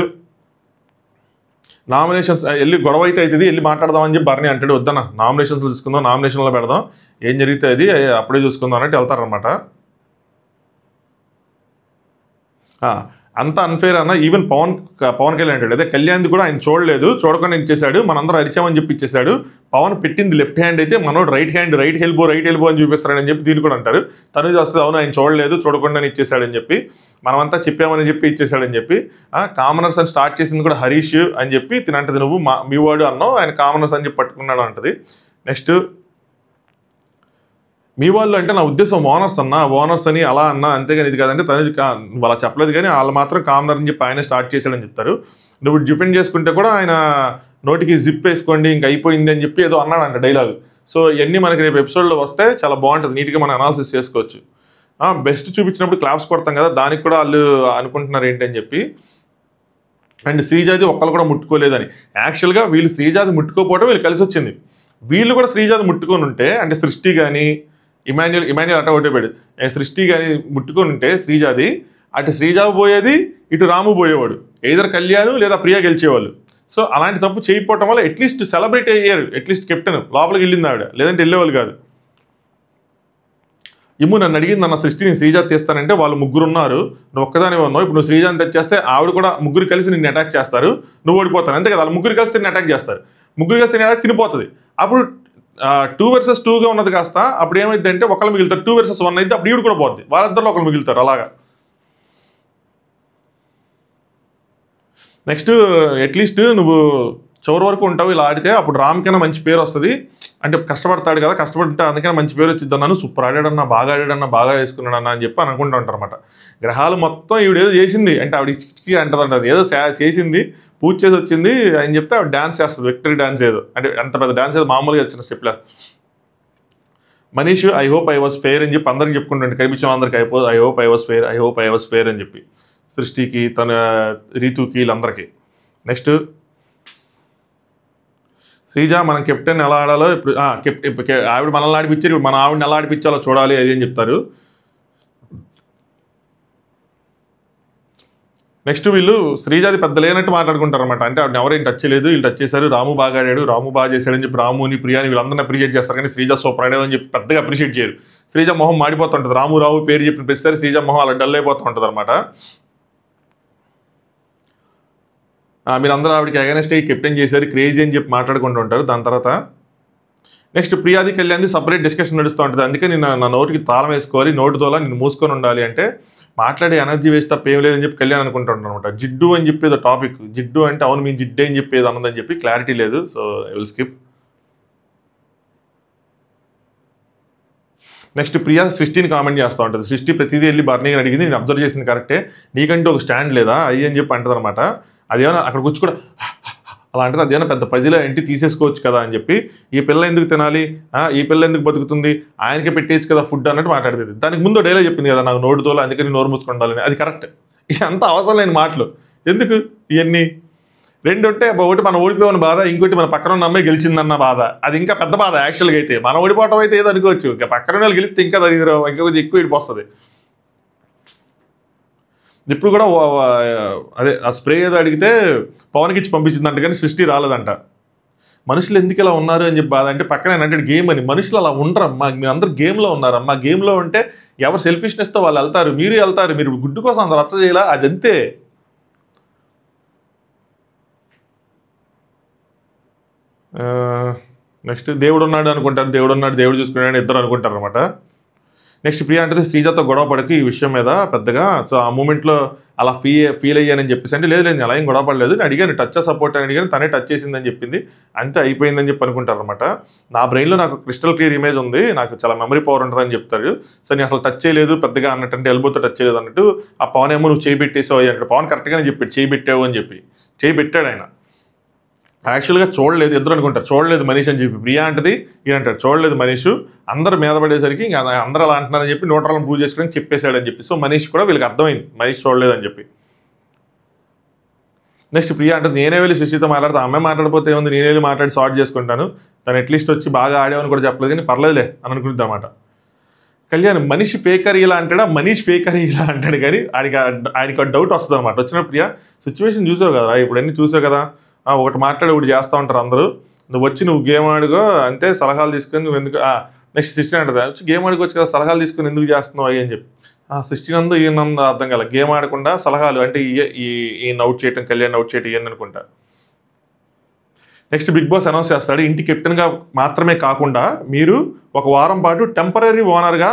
నామినేషన్స్ వెళ్ళి గొడవ అయితే అవుతుంది, వెళ్ళి మాట్లాడదామని చెప్పి బర్నీ అంటాడు. వద్దన్న నామినేషన్స్లో చూసుకుందాం, నామినేషన్లో పెడదాం, ఏం జరిగితే అది అప్పుడే చూసుకుందాం అన్నట్టు వెళ్తారనమాట. అంత అన్ఫేర్ అన్న. ఈవెన్ పవన్ కళ్యాణ్ అంటాడు, అదే కళ్యాణ్ది కూడా ఆయన చూడలేదు, చూడకుండా ఇచ్చేసాడు, మనందరం అరిచామని చెప్పి ఇచ్చేసాడు. పవన్ పెట్టింది లెఫ్ట్ హ్యాండ్ అయితే మనోడు రైట్ హ్యాండ్, రైట్ ఎల్బో అని చూపిస్తాడని చెప్పి దీన్ని కూడా అంటారు. తనుజ వస్తుంది, అవును ఆయన చూడలేదు, చూడకుండానే ఇచ్చేసాడని చెప్పి, మనమంతా చెప్పామని చెప్పి ఇచ్చేసాడని చెప్పి. కామనర్స్ అని స్టార్ట్ చేసింది కూడా హరీష్ అని చెప్పి తినంటది, నువ్వు మీ వాడు అన్నావు, ఆయన కామనర్స్ అని చెప్పి పట్టుకున్నాడు అంటది. నెక్స్ట్ మీ వాళ్ళు అంటే నా ఉద్దేశం ఓనర్స్ అన్న, ఓనర్స్ అని అలా అన్నా, అంతేగాని ఇది కాదంటే తను వాళ్ళ చెప్పలేదు, కానీ వాళ్ళు మాత్రం కామనర్ అని చెప్పి ఆయన స్టార్ట్ చేశాడని చెప్తారు. నువ్వు డిపెండ్ చేసుకుంటే కూడా ఆయన నోటికి జిప్ వేసుకోండి ఇంక అయిపోయింది అని చెప్పి ఏదో అన్నాడంట డైలాగ్. సో ఇవన్నీ మనకి రేపు ఎపిసోడ్లో వస్తే చాలా బాగుంటుంది, నీట్గా మనం అనాలిసిస్ చేసుకోవచ్చు. బెస్ట్ చూపించినప్పుడు క్లాప్స్ కొడతాం కదా, దానికి కూడా వాళ్ళు అనుకుంటున్నారు ఏంటని చెప్పి. అండ్ శ్రీజాది ఒక్కళ్ళు కూడా ముట్టుకోలేదని. యాక్చువల్గా వీళ్ళు శ్రీజాది ముట్టుకోకపోవడం వీళ్ళు కలిసి వచ్చింది. వీళ్ళు కూడా శ్రీజాది ముట్టుకొని ఉంటే, అంటే సృష్టి కానీ ఇమాన్యుల్ అట్ట ఒకటేపాడు, సృష్టి కానీ ముట్టుకొని ఉంటే శ్రీజాది, అటు శ్రీజాబు పోయేది, ఇటు రాము పోయేవాడు, ఎయిదర్ కళ్యాణ్ లేదా ప్రియా గెలిచేవాళ్ళు. సో అలాంటి తప్పు చేయకపోవటం వల్ల అట్లీస్ట్ సెలబ్రేట్ అయ్యారు, అట్లీస్ట్ కెప్టెన్ లోపలికి వెళ్ళింది ఆవిడ, లేదంటే వెళ్ళేవాళ్ళు కాదు. నన్ను అడిగింది అన్న సృష్టి నేను శ్రీజాతి తీస్తానంటే వాళ్ళు ముగ్గురు ఉన్నారు, నువ్వు ఒక్కదాని ఉన్నావు, ఇప్పుడు నువ్వు శ్రీజాని టచ్ చేస్తే ఆవిడ కూడా ముగ్గురు కలిసి నిన్ను అటాక్ చేస్తారు, నువ్వు ఓడిపోతాను, అంతే కదా. వాళ్ళు ముగ్గురు కలిసి నిన్ను అటాక్ చేస్తారు, ముగ్గురు కలిసి అటాక్ తినిపోతుంది. అప్పుడు 2 versus 2గా ఉన్నది కాస్త అప్పుడు ఏమైంది అంటే ఒకళ్ళు మిగులుతారు, 2 versus 1 అయితే అప్పుడు ఈవిడ కూడా పోద్ది, వాళ్ళిద్దరిలో ఒకళ్ళు మిగులుతారు అలాగా. నెక్స్ట్ అట్లీస్ట్ నువ్వు చివరి వరకు ఉంటావు ఇలా ఆడితే, అప్పుడు రామ్కైనా మంచి పేరు వస్తుంది, అంటే కష్టపడతాడు కదా, కష్టపడితే అందుకని మంచి పేరు వచ్చింది అన్నాను, సూపర్ ఆడాడన్నా, బాగా ఆడాడన్నా, బాగా వేసుకున్నాడన్నా అని చెప్పి అనుకుంటూ ఉంటారు అనమాట. గ్రహాలు మొత్తం ఈవిడ ఏదో చేసింది అంటే ఆవిడ అంటదంటది, ఏదో చేసింది, పూజ చేసి వచ్చింది అని చెప్తే ఆవిడ డాన్స్ చేస్తుంది, విక్టరీ డాన్స్ ఏదో, అంటే అంత పెద్ద డాన్స్ ఏదో మామూలుగా వచ్చిన స్టెప్లా. Manish I hope I was fair అని చెప్పి అందరికి చెప్పుకుంటుంటే కనిపించిన అందరికి I hope I was fair అని చెప్పి, సృష్టికి తన రీతుకి వీళ్ళందరికీ. నెక్స్ట్ శ్రీజ మనం కెప్టెన్ ఎలా ఆడాలో ఇప్పుడు ఆవిడ మనల్ని ఆడిపించారు, ఇప్పుడు మన ఆవిడని ఎలా ఆడిపించాలో చూడాలి అది అని చెప్తారు. నెక్స్ట్ వీళ్ళు శ్రీజాది పెద్ద లేనట్టు మాట్లాడుకుంటారు అనమాట, అంటే ఆవిడ ఎవరైనా టచ్ చేయలేదు, వీళ్ళు టచ్ చేశారు, రాము బాగా ఆడాడు, రాము బాగా చేశాడని చెప్పి రాముని ప్రియాని వీళ్ళందరినీ అప్రిషియేట్ చేస్తారు, కానీ శ్రీజ సూపర్ ఆడాడు అని చెప్పి పెద్దగా అప్రిషియేట్ చేయరు. శ్రీజ మొహం మాడిపోతుంటుంది, రాము పేరు చెప్పిన ప్రతిసారి శ్రీజ మొహం అలా డల్ అయిపోతూ ఉంటుంది అనమాట. మీరు అందరూ ఆవిడకి అగైనెస్ట్ అయ్యి కెప్టెన్ చేశారు, క్రేజీ అని చెప్పి మాట్లాడుకుంటూ ఉంటారు. దాని తర్వాత నెక్స్ట్ ప్రియాది కళ్యాణ్ది సపరేట్ డిస్కషన్ నడుస్తూ ఉంటుంది, అందుకే నేను నా నోటికి తాళం వేసుకోవాలి, నోటు తోలా నేను మూసుకొని ఉండాలి, అంటే మాట్లాడే ఎనర్జీ వేస్ట్ తప్ప ఏం లేదని చెప్పి కళ్యాణ్ అనుకుంటుంటాను అనమాట. జిడ్డు అని చెప్పి ఏదో టాపిక్, జిడ్డు అంటే అవును మీ జిడ్డే అని చెప్పి ఏదో అన్నదని చెప్పి క్లారిటీ లేదు, so I will skip. Next Priya సృష్టిని కామెంట్ చేస్తూ ఉంటుంది, సృష్టి ప్రతిదీ వెళ్ళి బర్నీని అడిగింది, నేను అబ్జర్వ్ చేసింది కరెక్టే, నీకంటే ఒక స్టాండ్ లేదా అయ్యి అని చెప్పి అంటది అనమాట. అదేమన్నా అక్కడ కూర్చు కూడా అలా అంటే అదేమన్నా పెద్ద పజిలో ఇంటి తీసేసుకోవచ్చు కదా అని చెప్పి, ఈ పిల్ల ఎందుకు తినాలి, ఈ పిల్ల ఎందుకు బతుకుతుంది, ఆయనకే పెట్టేయచ్చు కదా ఫుడ్ అన్నట్టు మాట్లాడుతుంది. దానికి ముందు డైలాగ్ చెప్పింది కదా, నాకు నోటు తోలు అందుకని నోరు మూసుకుండాలని, అది కరెక్ట్. అంత అవసరం లేని మాటలు ఎందుకు ఇవన్నీ. రెండు ఉంటే ఒకటి మనం ఓడిపోయిన బాధ, ఇంకోటి మన పక్కన ఉన్న అమ్మాయి గెలిచిందన్న బాధ, అది ఇంకా పెద్ద బాధ యాక్చువల్గా. అయితే మనం ఓడిపోవటం అయితే ఏదో అనుకోవచ్చు, ఇంకా పక్కన వాళ్ళు గెలిస్తే ఇంకా దరిద్రం, ఇంకా కొంచెం ఎక్కువ ఇడిపోస్తుంది. ఇప్పుడు కూడా అదే ఆ స్ప్రే ఏదో అడిగితే పవన్కి ఇచ్చి పంపించిందంట, కానీ సృష్టి రాలేదంట. మనుషులు ఎందుకు ఇలా ఉన్నారు అని చెప్పి బాధ, అంటే పక్కన అంటే గేమ్ అని, మనుషులు అలా ఉండరమ్మా, మీరు అందరు గేమ్లో ఉన్నారమ్మా, గేమ్లో ఉంటే ఎవరు సెల్ఫిష్నెస్తో వాళ్ళు వెళ్తారు, మీరు వెళ్తారు, మీరు గుడ్డు కోసం అందరు రచ్చ చేయాలా, అదంతే. నెక్స్ట్ దేవుడు ఉన్నాడు అనుకుంటారు, దేవుడు ఉన్నాడు దేవుడు చూసుకున్నాడు ఇద్దరు అనుకుంటారు అనమాట. నెక్స్ట్ ప్రియా అంటే శ్రీజాతో గొడవ పడకి ఈ విషయం మీద పెద్దగా, సో ఆ మూమెంట్లో అలా ఫీల్ అయ్యానని చెప్పేసి, అంటే లేదు అలా ఏం గొడవ పడలేదు, నేను అడిగాను టచ్ సపోర్ట్ అని అడిగాను, తనే టచ్ చేసిందని చెప్పింది, అంతే అయిపోయిందని చెప్పి అనుకుంటారు అనమాట. నా బ్రెయిన్లో నాకు క్రిస్టల్ క్లియర్ ఇమేజ్ ఉంది, నాకు చాలా మెమరీ పవర్ ఉంటుందని చెప్తారు. సో నేను అసలు టచ్ చేయలేదు పెద్దగా అన్నట్టు, అంటే ఎల్బోతో టచ్ చేయలేదు అన్నట్టు. ఆ పవన్ ఏమో నువ్వు చేయి పెట్టేసావు అక్కడ, పవన్ కరెక్ట్గానే చెప్పాడు చేయి పెట్టావు అని చెప్పి, చేయి పెట్టాడు ఆయన. యాక్చువల్గా చూడలేదు, ఇద్దరు అనుకుంటారు చూడలేదు మనీష్ అని చెప్పి, ప్రియా అంటది ఈయనంటాడు చూడలేదు మనీష్, అందరు మీద పడేసరికి ఇంకా అందరూ అలా అంటున్నారని చెప్పి న్యూట్రల్ని ప్రూవ్ చేసుకుని చెప్పేశాడని చెప్పి. సో మనీష్ కూడా వీళ్ళకి అర్థమైంది మనీష్ చూడలేదని చెప్పి. నెక్స్ట్ ప్రియా అంటే నేనే వెళ్ళి శశితో మాట్లాడితే, అమ్మాయి మాట్లాడిపోతే ఏముంది, నేనే వెళ్ళి మాట్లాడి సార్ట్ చేసుకుంటాను, తను అట్లీస్ట్ వచ్చి బాగా ఆడేవని కూడా చెప్పలేదు, కానీ పర్లేదులే అని అనుకుంటుంది అన్నమాట. కళ్యాణ్ మనిషి ఫేకర్ ఇలా అంటాడా, మనీష్ ఫేకర్ ఇలా అంటాడు, కానీ ఆయనకి డౌట్ వస్తుంది అనమాట. వచ్చిన ప్రియా సిచ్యువేషన్ చూసావు కదా, ఇప్పుడు అన్నీ చూసావు కదా, ఒకటి మాట్లాడి ఒకటి చేస్తూ ఉంటారు అందరూ, నువ్వు వచ్చి నువ్వు గేమ్ ఆడుగో అంతే, సలహాలు తీసుకొని నువ్వు ఎందుకు నెక్స్ట్ సిస్టర్ అంటారు వచ్చి గేమ్ ఆడుకోవచ్చు కదా, సలహాలు తీసుకొని ఎందుకు చేస్తున్నావు అని చెప్పి. సృష్టినందు ఈయనందు అర్థం కాల, గేమ్ ఆడకుండా సలహాలు అంటే ఈయన అవుట్ చేయటం, కళ్యాణ్ అవుట్ చేయటం ఇవన్నీ అనుకుంటా. నెక్స్ట్ బిగ్ బాస్ అనౌన్స్ చేస్తాడు, ఇంటి కెప్టెన్గా మాత్రమే కాకుండా మీరు ఒక వారం పాటు టెంపరీ ఓనర్గా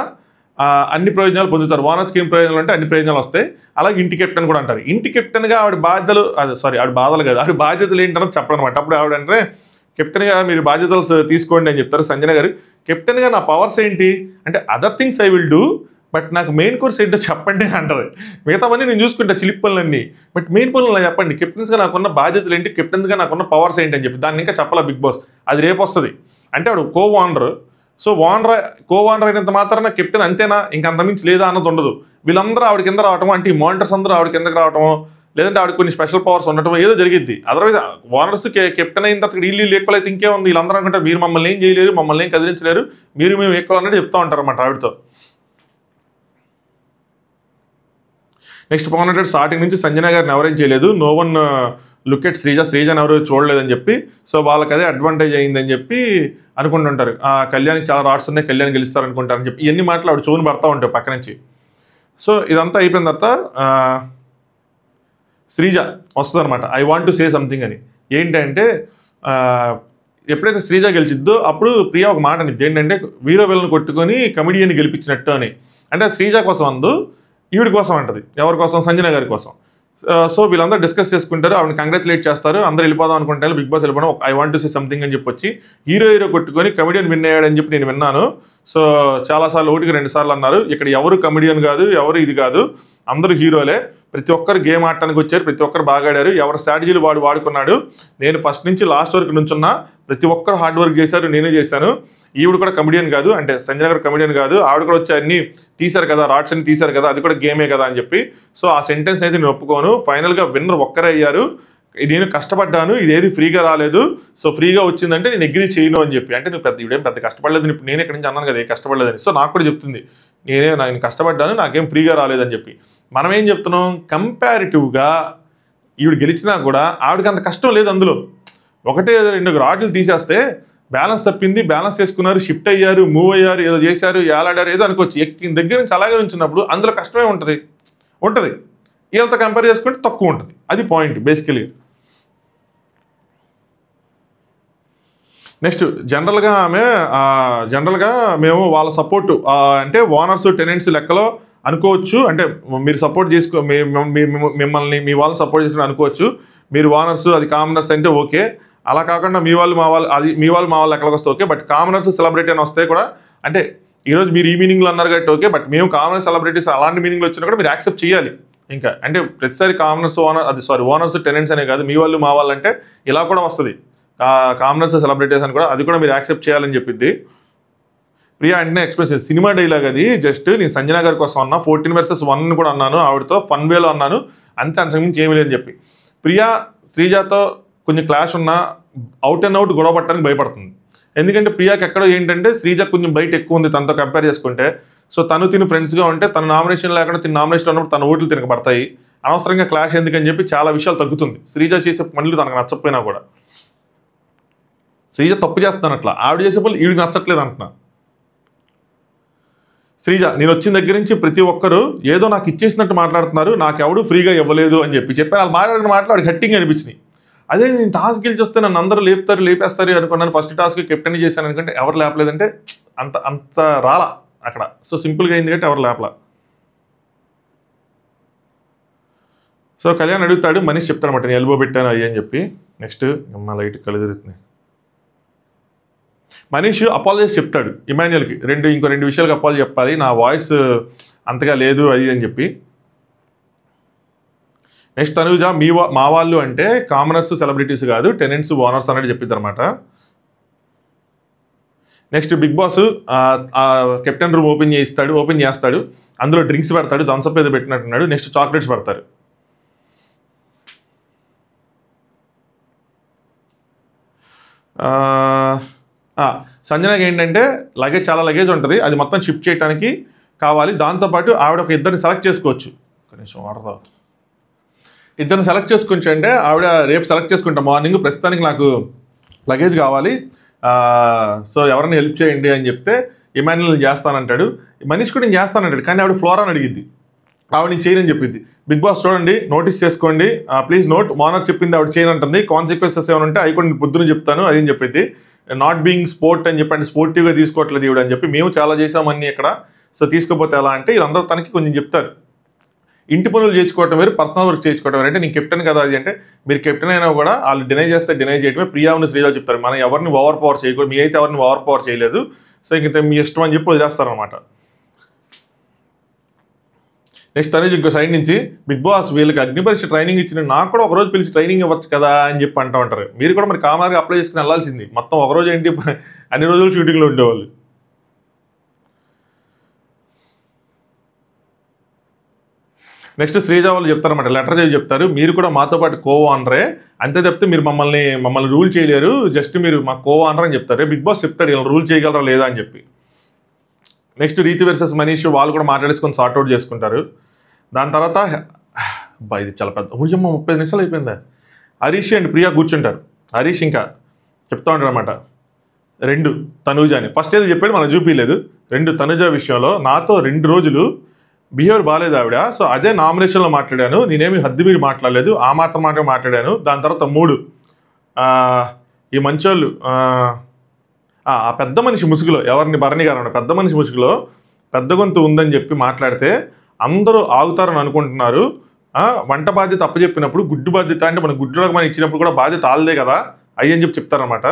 అన్ని ప్రయోజనాలు పొందుతారు. ఓనర్స్కి ఏం ప్రయోజనాలు అంటే అన్ని ప్రయోజనాలు వస్తాయి. అలాగే ఇంటి కెప్టెన్ కూడా అంటారు. ఇంటి కెప్టెన్గా ఆవిడ బాధ్యతలు ఆవిడ బాధలు కాదు, ఆవిడ బాధ్యతలు ఏంటన్నది చెప్పడం అనమాట. అప్పుడు ఆవిడ అంటే కెప్టెన్గా మీరు బాధ్యతలు తీసుకోండి అని చెప్తారు. సంజన గారు కెప్టెన్గా నా పవర్స్ ఏంటి అంటే other things I will do, but నాకు మెయిన్ కోర్స్ ఏంటో చెప్పండి అంటది. మిగతావన్నీ నేను చూసుకుంటా చిలిప్ పనులన్నీ, బట్ మెయిన్ పనులు చెప్పండి, కెప్టెన్స్గా నాకున్న బాధ్యతలు ఏంటి, కెప్టెన్స్గా నాకున్న పవర్స్ ఏంటి అని చెప్పి దాన్ని ఇంకా చెప్పాలా బిగ్ బాస్. అది రేపు వస్తుంది. అంటే ఆవిడ co owner, so co owner అయినంత మాత్రాన కెప్టెన్ అంతేనా ఇంకా అంతమించి లేదా అన్నది ఉండదు. వీళ్ళందరూ ఆవిడ కింద రావటం అంటే ఈ మానిటర్స్ అందరూ ఆవిడ కిందకి రావటం, లేదంటే ఆవిడ కొన్ని స్పెషల్ పవర్స్ ఉండటం ఏదో జరిగిద్ది. అదర్వైజ్ ఓనర్స్ కెప్టెన్ అయిన తర్వాత వీళ్ళు ఈక్వల్ అయితే ఇంకే ఉంది. వీళ్ళందరూ అనుకుంటే మీరు మమ్మల్ని ఏం చేయలేరు, మమ్మల్ని ఏం కదిలించలేరు, మీరు మేము ఈక్వల్ అన్నట్టు చెప్తా ఉంటారు అన్నమాట ఆవిడతో. నెక్స్ట్ పవన్ అంటే స్టార్టింగ్ నుంచి సంజన గారిని ఎవరేం చేయలేదు, నో వన్ లుక్ ఎట్ శ్రీజని ఎవరు చూడలేదని చెప్పి, సో వాళ్ళకి అదే అడ్వాంటేజ్ అయ్యిందని చెప్పి అనుకుంటుంటారు. కళ్యాణ్కి చాలా రాట్స్ ఉన్నాయి, కళ్యాణ్ గెలుస్తారు అనుకుంటారని చెప్పి ఇవన్నీ మాటలు ఆవిడ చూని పడతా ఉంటాయి పక్క నుంచి. సో ఇదంతా అయిపోయిన తర్వాత శ్రీజ వస్తుంది అనమాట, I want to say something అని. ఏంటంటే ఎప్పుడైతే శ్రీజ గెలిచిద్దో అప్పుడు ప్రియా ఒక మాట అనిద్ది, ఏంటంటే వీరో వీళ్ళని కొట్టుకొని కమిడియన్ని గెలిపించినట్టు అని. అంటే శ్రీజ కోసం అందు ఈవిడి కోసం అంటది, ఎవరి కోసం, సంజన గారి కోసం. సో వీళ్ళందరూ డిస్కస్ చేసుకుంటారు, ఆవిడని కంగ్రాచులేట్ చేస్తారు, అందరూ వెళ్ళిపోదాం అనుకుంటారు. బిగ్ బాస్ వెళ్ళిపోవడం I want to say something అని చెప్పి వచ్చి హీరో కొట్టుకొని కమిడియన్ విన్ అయ్యాడని చెప్పి నేను విన్నాను. సో చాలాసార్లు 1-2 సార్లు అన్నారు. ఇక్కడ ఎవరు కమిడియన్ కాదు, ఎవరు ఇది కాదు, అందరూ హీరోలే. ప్రతి ఒక్కరు గేమ్ ఆడటానికి వచ్చారు, ప్రతి ఒక్కరు బాగా ఆడారు, ఎవరి స్ట్రాటజీలు వాడుకున్నాడు. నేను ఫస్ట్ నుంచి లాస్ట్ వరకు నుంచున్నా, ప్రతి ఒక్కరు హార్డ్ వర్క్ చేశారు, నేనే చేశాను. ఈవిడ కూడా కమిడియన్ కాదు, అంటే సంజన గారు కమిడియన్ కాదు, ఆవిడ కూడా వచ్చి అన్ని తీశారు కదా, రాట్స్ అన్ని తీశారు కదా, అది కూడా గేమే కదా అని చెప్పి. సో ఆ సెంటెన్స్ అయితే నేను ఒప్పుకోను. ఫైనల్గా విన్నర్ ఒక్కరే అయ్యారు. నేను కష్టపడ్డాను, ఇదేది ఫ్రీగా రాలేదు, సో ఫ్రీగా వచ్చిందంటే నేను అగ్రీ చేయను అని చెప్పి. అంటే నువ్వు ఇవిడేం పెద్ద కష్టపడలేదు, ఇప్పుడు నేను ఎక్కడి నుంచి అన్నాను కదా కష్టపడలేదని. సో నాకు కూడా చెప్తుంది, నేను కష్టపడ్డాను, నాకేం ఫ్రీగా రాలేదని చెప్పి. మనం ఏం చెప్తున్నాం, కంపారిటివ్గా ఈవిడ గెలిచినా కూడా ఆవిడకి అంత కష్టం లేదు అందులో. 1-2 రాడ్లు తీసేస్తే బ్యాలెన్స్ తప్పింది, బ్యాలెన్స్ చేసుకున్నారు, షిఫ్ట్ అయ్యారు, మూవ్ అయ్యారు, ఏదో చేశారు, ఏలాడారు, ఏదో అనుకోవచ్చు. ఎక్కిన దగ్గర నుంచి అలాగే నుంచినప్పుడు అందులో కష్టమే ఉంటుంది. వీళ్ళతో కంపేర్ చేసుకుంటే తక్కువ ఉంటుంది. అది పాయింట్ బేసికలీ. నెక్స్ట్ జనరల్గా మేము వాళ్ళ సపోర్టు అంటే ఓనర్స్ టెనెంట్స్ లెక్కలో అనుకోవచ్చు. అంటే మీరు సపోర్ట్ మిమ్మల్ని మీ వాళ్ళని సపోర్ట్ చేసుకుని అనుకోవచ్చు. మీరు ఓనర్స్ అది కామనర్స్ అంటే ఓకే, అలా కాకుండా మీ వాళ్ళు మా వాళ్ళు ఎక్కడికి వస్తే ఓకే. బట్ కామనర్స్ సెలబ్రిటీ అని వస్తే కూడా, అంటే ఈరోజు మీరు ఈ మీనింగ్లో అన్నారు కాబట్టి ఓకే, బట్ మేము కామనర్స్ సెలబ్రిటీస్ అలాంటి మీనింగ్లో వచ్చినా కూడా మీరు యాక్సెప్ట్ చేయాలి. ఇంకా అంటే ప్రతిసారి ఓనర్స్ టెనెంట్స్ అనే కాదు, మీ వాళ్ళు మా వాళ్ళు అంటే ఇలా కూడా వస్తుంది, కామనర్స్ సెలబ్రిటీస్ అని కూడా, అది కూడా మీరు యాక్సెప్ట్ చేయాలని చెప్పిద్ది. ప్రియా అంటే ఎక్స్ప్రెస్ సినిమా డైలాగ్ అది. జస్ట్ నేను సంజన గారి కోసం అన్నా, 14 vs 1 కూడా అన్నాను, ఆవిడతో ఫన్ వేలో అన్నాను, అంతే, అంతకుమించి ఏమీ లేదని చెప్పి. ప్రియా శ్రీజతో కొంచెం క్లాష్ ఉన్నా అవుట్ అండ్ అవుట్ గొడవ పట్టడానికి భయపడుతుంది. ఎందుకంటే ప్రియాకి ఎక్కడో ఏంటంటే శ్రీజ కొంచెం బయట ఎక్కువ ఉంది తనతో కంపేర్ చేసుకుంటే. సో తిను ఫ్రెండ్స్గా ఉంటే తన నామినేషన్ లేకుండా తిన నామినేషన్ ఉన్నప్పుడు తన ఓట్లు తినకబడతాయి. అనవసరంగా క్లాష్ ఎందుకని చెప్పి చాలా విషయాలు తగ్గుతుంది. శ్రీజ చేసే పనులు తనకు నచ్చకపోయినా కూడా. శ్రీజ తప్పు చేస్తాను అట్లా, ఆవిడ చేసే పనులు ఈవిడికి నచ్చట్లేదు అంటున్నా. శ్రీజ నేను వచ్చిన దగ్గర నుంచి ప్రతి ఒక్కరు ఏదో నాకు ఇచ్చేసినట్టు మాట్లాడుతున్నారు, నాకెవడు ఫ్రీగా ఇవ్వలేదు అని చెప్పారు. వాళ్ళు మాట్లాడిన మాటలు ఆవిడ హట్టింగ్ అనిపించినాయి. అదే నేను టాస్క్ గెలిచి వస్తే నన్ను అందరూ లేపేస్తారు అనుకున్నాను. ఫస్ట్ టాస్క్ కెప్టెన్ చేశాను అనుకుంటే ఎవరు లేపలేదంటే అంత రాలా అక్కడ. సో సింపుల్గా అయింది కాబట్టి ఎవరు లేపలా. సో కళ్యాణ్ అడుగుతాడు, మనీష్ చెప్తానమాట నేను ఎల్బో పెట్టాను అయ్యి అని చెప్పి. నెక్స్ట్ అమ్మ లైట్ కళ్ళు తిరుగుతున్నాయి. మనీష్ అపాలజీస్ చెప్తాడు ఇమాన్యుయల్కి, ఇంకో 2 విషయాలకు అపాలజీ చెప్పాలి, నా వాయిస్ అంతగా లేదు అది అని చెప్పి. నెక్స్ట్ తనుజ మా వాళ్ళు అంటే కామనర్స్ సెలబ్రిటీస్ కాదు, టెనెంట్స్ ఓనర్స్ అనేది చెప్పిద్ది అనమాట. Next Bigg Boss captain room open చేస్తాడు, అందులో డ్రింక్స్ పెడతాడు, థమ్స్అప్ ఏదో పెట్టినట్టున్నాడు. నెక్స్ట్ చాక్లెట్స్ పెడతారు. సంజనకి ఏంటంటే చాలా లగేజ్ ఉంటుంది, అది మొత్తం షిఫ్ట్ చేయడానికి కావాలి. దాంతోపాటు ఆవిడ ఒక 2 సెలెక్ట్ చేసుకోవచ్చు. కనీసం వాడతావు, 2 సెలెక్ట్ చేసుకోవచ్చు. అంటే ఆవిడ రేపు సెలెక్ట్ చేసుకుంటా, మార్నింగ్ ప్రస్తుతానికి నాకు లగేజ్ కావాలి, సో ఎవరైనా హెల్ప్ చేయండి అని చెప్తే ఇమాన్యుల్ చేస్తానంటాడు, మనీష్ కూడా నేను చేస్తానంటాడు. కానీ ఆవిడ ఫ్లోరాని అడిగిద్ది, ఆవిడ నేను చేయనని చెప్పింది. బిగ్ బాస్ చూడండి, నోటీస్ చేసుకోండి, ప్లీజ్ నోట్, మోనర్ చెప్పింది ఆవిడ చేయనంటుంది, కాన్సిక్వెన్సెస్ ఏమైనా ఉంటే అవి కూడా నేను పొద్దున చెప్తాను అదేం చెప్పింది. నాట్ బీయింగ్ స్పోర్ట్ అని చెప్పండి, స్పోర్టివ్గా తీసుకోవట్లేదు ఇవిడ అని చెప్పి, మేము చాలా చేసామన్నీ ఇక్కడ, సో తీసుకోపోతే ఎలా అంటే వీళ్ళందరూ తనకి కొంచెం చెప్తారు. ఇంటి పనులు చేసుకోవటం వేరు, పర్సనల్ వర్క్ చేసుకోవటం వేరు. అంటే నేను కెప్టెన్ కదా అది అంటే, మీరు కెప్టెన్ అయినా కూడా వాళ్ళు డినై చేస్తే డినై చేయడమే. ప్రియాని శ్రీజా చెప్తారు, మనం ఎవరిని ఓవర్ పవర్ చేయకూడదు, మీ అయితే ఎవరిని ఓవర్ పవర్ చేయలేదు, సో ఇంక మీ ఇష్టం అని చెప్పి వదిలేస్తారనమాట. నెక్స్ట్ తనుజ్ ఇంకో సైడ్ నుంచి, బిగ్ బాస్ వీళ్ళకి అగ్నిపరీక్ష ట్రైనింగ్ ఇచ్చిన నాకు కూడా ఒకరోజు పిలిచి ట్రైనింగ్ ఇవ్వచ్చు కదా అని చెప్పి అంటూ ఉంటారు. మీరు కూడా మరి కామాగా అప్లై చేసుకుని వెళ్ళాల్సింది, మొత్తం ఒకరోజు ఏంటి అన్ని రోజులు షూటింగ్లో ఉండేవాళ్ళు. నెక్స్ట్ శ్రీజా వాళ్ళు చెప్తారన్నమాట, లెటర్ చేసి చెప్తారు, మీరు కూడా మాతో పాటు కో-ఓనరే, అంతే తప్పితే మీరు మమ్మల్ని రూల్ చేయలేరు, జస్ట్ మీరు మా కో-ఓనర్ అని చెప్తారు. బిగ్ బాస్ చెప్తాడు ఇలా రూల్ చేయగలరా లేదా అని చెప్పి. నెక్స్ట్ రీతి వర్సెస్ మనీష్ వాళ్ళు కూడా మాట్లాడేసుకొని సార్ట్అవుట్ చేసుకుంటారు. దాని తర్వాత ఇది చాలా పెద్ద 30 నిమిషాలు అయిపోయిందా. హరీష్ అండ్ ప్రియా కూర్చుంటారు. హరీష్ ఇంకా చెప్తా ఉంటాడు అనమాట, 2 తనూజ అని ఫస్ట్ ఏదో చెప్పాడు, మనకు చూపించలేదు. 2 తనూజ విషయంలో నాతో 2 రోజులు బిహేవియర్ బాగాలేదు ఆవిడ, సో అదే నామినేషన్లో మాట్లాడాను, నేనేమి హద్దు మీరు మాట్లాడలేదు, ఆ మాత్రం మాట్లాడాను. దాని తర్వాత 3 ఈ మంచోళ్ళు ఆ పెద్ద మనిషి ముసుగులో, ఎవరిని భరణి గారు పెద్ద మనిషి ముసుగులో పెద్ద గొంతు ఉందని చెప్పి మాట్లాడితే అందరూ ఆగుతారని అనుకుంటున్నారు. వంట బాధ్యత అప్పచెప్పినప్పుడు గుడ్డు బాధ్యత అంటే మన గుడ్డులకు మనం ఇచ్చినప్పుడు కూడా బాధ్యత ఆల్దే కదా అయ్యని చెప్పి చెప్తారనమాట.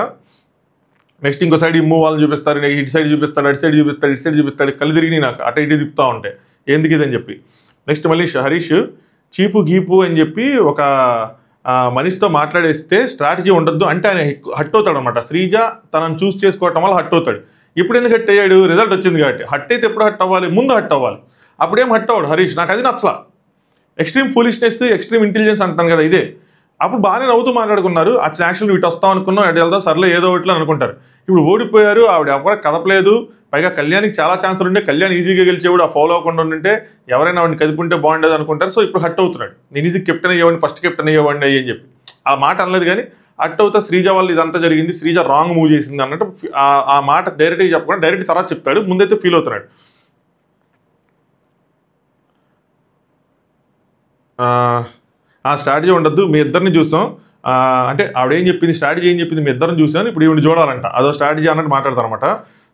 నెక్స్ట్ ఇంకో సైడ్ ఇమ్ము వాళ్ళని చూపిస్తారు, ఇటు సైడ్ చూపిస్తాడు, అటు సైడ్ చూపిస్తాడు, ఇటు సైడ్ చూపిస్తాడు, కళ్ళు తిరిగి నాకు అటు ఇటు తిప్పుతూ ఉంటాయి ఎందుకు ఇదని చెప్పి. నెక్స్ట్ మళ్ళీ హరీష్ చీపు గీపు అని చెప్పి ఒక మనిషితో మాట్లాడేస్తే స్ట్రాటజీ ఉండొద్దు అంటే ఆయన హట్ అవుతాడు అనమాట. శ్రీజ తనను చూస్ చేసుకోవటం వల్ల హట్ అవుతాడు. ఇప్పుడు ఎందుకు హట్ అయ్యాడు, రిజల్ట్ వచ్చింది కాబట్టి. హట్ అయితే ఎప్పుడు హట్ అవ్వాలి, ముందు హట్ అవ్వాలి, అప్పుడేం హట్ అవ్వడు హరీష్. నాకు అది నచ్చలా. ఎక్స్ట్రీమ్ ఫూలిష్నెస్, ఎక్స్ట్రీమ్ ఇంటెలిజెన్స్ అంటాను కదా ఇదే. అప్పుడు బాగానే నవ్వుతూ మాట్లాడుకున్నారు, అచ్చిన యాక్చువల్ ఇటు వస్తాం అనుకున్నాం, అటు వెళ్దాం సర్లే ఏదో ఒకటి అనుకుంటారు. ఇప్పుడు ఓడిపోయారు, ఆవిడ ఎవరికి కదపలేదు, పైగా కళ్యాణ్కి చాలా ఛాన్సులు ఉండే, కళ్యాణ్ ఈజీగా గెలిచేవాడు, ఆ ఫాలో అవ్వకుండా ఉంటే ఎవరైనా ఆవిడని కదుపుంటే బాగుండేది అనుకుంటారు. సో ఇప్పుడు హట్ అవుతున్నాడు, నేను ఈజీ కెప్టెన్ అయ్యేవాడిని, ఫస్ట్ కెప్టెన్ అయ్యేవాడిని అని చెప్పి ఆ మాట అనలేదు. కానీ హట్ అవుతా శ్రీజ వాళ్ళు ఇదంతా జరిగింది, శ్రీజ రాంగ్ మూవ్ చేసింది అన్నట్టు ఆ మాట డైరెక్ట్గా చెప్పకుండా డైరెక్ట్ తర్వాత చెప్తాడు, ముందైతే ఫీల్ అవుతున్నాడు. ఆ స్ట్రాటజీ ఉండద్దు, మీ ఇద్దరిని చూసాం అంటే ఆవిడ ఏం చెప్పింది, స్ట్రాటజీ ఏం చెప్పింది, మీ ఇద్దరిని చూసాను, ఇప్పుడు ఈవిడ చూడాలంట, అదో స్ట్రాటజీ అన్నట్టు మాట్లాడతారు అనమాట.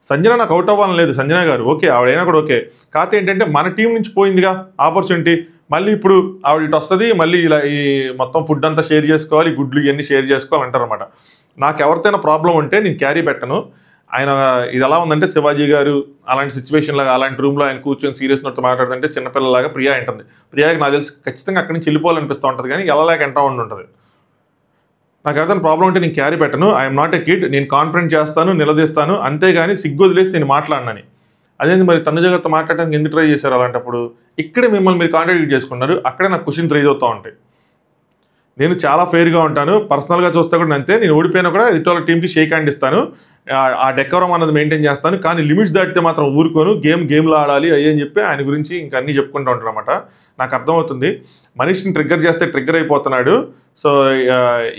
సంజన నాకు అవుట్ అవ్వాలని లేదు, సంజన గారు ఓకే, ఆవిడైనా కూడా ఓకే, కాకపోతే ఏంటంటే మన టీం నుంచి పోయిందిగా ఆపర్చునిటీ, మళ్ళీ ఇప్పుడు ఆవిడ ఇటు వస్తుంది, మళ్ళీ ఇలా ఈ మొత్తం ఫుడ్ అంతా షేర్ చేసుకోవాలి, గుడ్లు ఇవన్నీ షేర్ చేసుకోవాలి అంటారు అనమాట. నాకు ఎవరితోనైనా ప్రాబ్లం ఉంటే నేను క్యారీ పెట్టను. ఆయన ఇది ఎలా ఉందంటే శివాజీ గారు అలాంటి సిచ్యువేషన్ లాగా అలాంటి రూమ్లో ఆయన కూర్చొని సీరియస్ నోట్తో మాట్లాడుతుంటే చిన్నపిల్లలాగా ప్రియా అంటుంది. ప్రియాకి నాకు తెలిసి ఖచ్చితంగా అక్కడి నుంచి వెళ్ళిపోవాలనిపిస్తూ ఉంటుంది, కానీ వెళ్ళలేక ఎంటా ఉంటుంది. నాకు ఎవరితో ప్రాబ్లం ఉంటే నేను క్యారీ పెట్టను, ఐఎమ్ నాట్ ఎ కిడ్, నేను కాన్ఫిడెంట్ చేస్తాను, నిలదీస్తాను, అంతేగాని సిగ్గు వదిలేసి నేను మాట్లాడినని. అదేంటి మరి తనుజ గారితో మాట్లాడడానికి ఎందుకు ట్రై చేశారు అలాంటప్పుడు? ఇక్కడే మిమ్మల్ని మీరు కాంటాక్ట్ చేసుకున్నారు, అక్కడే నాకు క్వశ్చన్ రైజ్ అవుతూ ఉంటాయి. నేను చాలా ఫెయిర్గా ఉంటాను, పర్సనల్గా చూస్తే కూడా అంతే, నేను ఓడిపోయినా కూడా ఇతరుల టీంకి షేక్ హ్యాండ్ ఇస్తాను, ఆ డెకోరం అన్నది మెయింటైన్ చేస్తాను, కానీ లిమిట్స్ దాటితే మాత్రం ఊరుకోను, గేమ్లో ఆడాలి అని చెప్పి ఆయన గురించి ఇంకా అన్నీ చెప్పుకుంటూ ఉంటాడు అనమాట. నాకు అర్థమవుతుంది మనిషిని ట్రిగ్గర్ చేస్తే ట్రిగ్గర్ అయిపోతున్నాడు. సో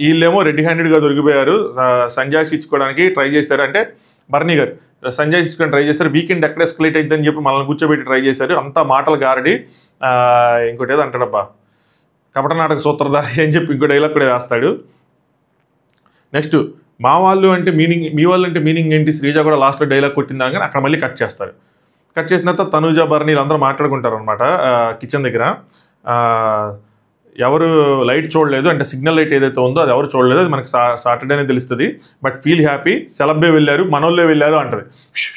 వీళ్ళేమో రెడీ హ్యాండెడ్గా దొరికిపోయారు, సంజాయిషి ఇచ్చుకోవడానికి ట్రై చేశారు, అంటే భరణి గారు సంజాయిషి ఇచ్చుకొని ట్రై చేశారు, వీకెండ్ ఎక్కడ ఎస్కలేట్ అయిద్దని చెప్పి మనల్ని కూర్చోబెట్టి ట్రై చేశారు, అంతా మాటలు గారడి. ఇంకోటి ఏదో అంటాడబ్బా, కపట నాటక సూత్రధారి అని చెప్పి ఇంకో డైలాగ్ కూడా వేస్తాడు. నెక్స్ట్ మా వాళ్ళు అంటే మీనింగ్, మీ వాళ్ళు అంటే మీనింగ్ ఏంటి, శ్రీజ కూడా లాస్ట్లో డైలాగ్ కొట్టిందని కానీ అక్కడ మళ్ళీ కట్ చేస్తారు. కట్ చేసిన తర్వాత తనుజ భరణి అందరూ మాట్లాడుకుంటారు అనమాట కిచెన్ దగ్గర. ఎవరు లైట్ చూడలేదు అంటే సిగ్నల్ లైట్ ఏదైతే ఉందో అది ఎవరు చూడలేదు, అది మనకి సాటర్డేనే తెలుస్తుంది, బట్ ఫీల్ హ్యాపీ, సెలబ్బే వెళ్ళారు, మనోళ్ళే వెళ్ళారు అంటది.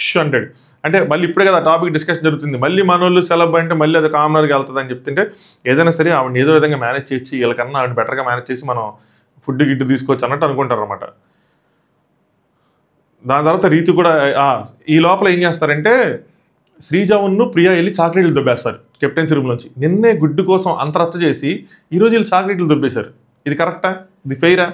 ష్ అంటాడు, అంటే మళ్ళీ ఇప్పుడే కదా టాపిక్ డిస్కషన్ జరుగుతుంది, మళ్ళీ మనోళ్ళు సెలబ్ అంటే మళ్ళీ అది కామనర్గా వెళ్తుంది అని చెప్తుంటే ఏదైనా సరే ఆవిడ ఏదో విధంగా మేనేజ్ చేసి వీళ్ళకన్నా ఆవిడ బెటర్గా మేనేజ్ చేసి మనం ఫుడ్ గిడ్డు తీసుకోవచ్చు అన్నట్టు అనుకుంటారు అనమాట. దాని తర్వాత రీతి కూడా ఈ లోపల ఏం చేస్తారంటే శ్రీజావును ప్రియా వెళ్ళి చాక్లెట్లు దొబ్బేస్తారు కెప్టెన్సీ రూమ్ నుంచి. నిన్నే గుడ్డు కోసం అంత రచ్చ చేసి ఈరోజు వీళ్ళు చాక్లెట్లు దొబ్బేశారు. ఇది కరెక్టా, ఇది ఫెయిరా?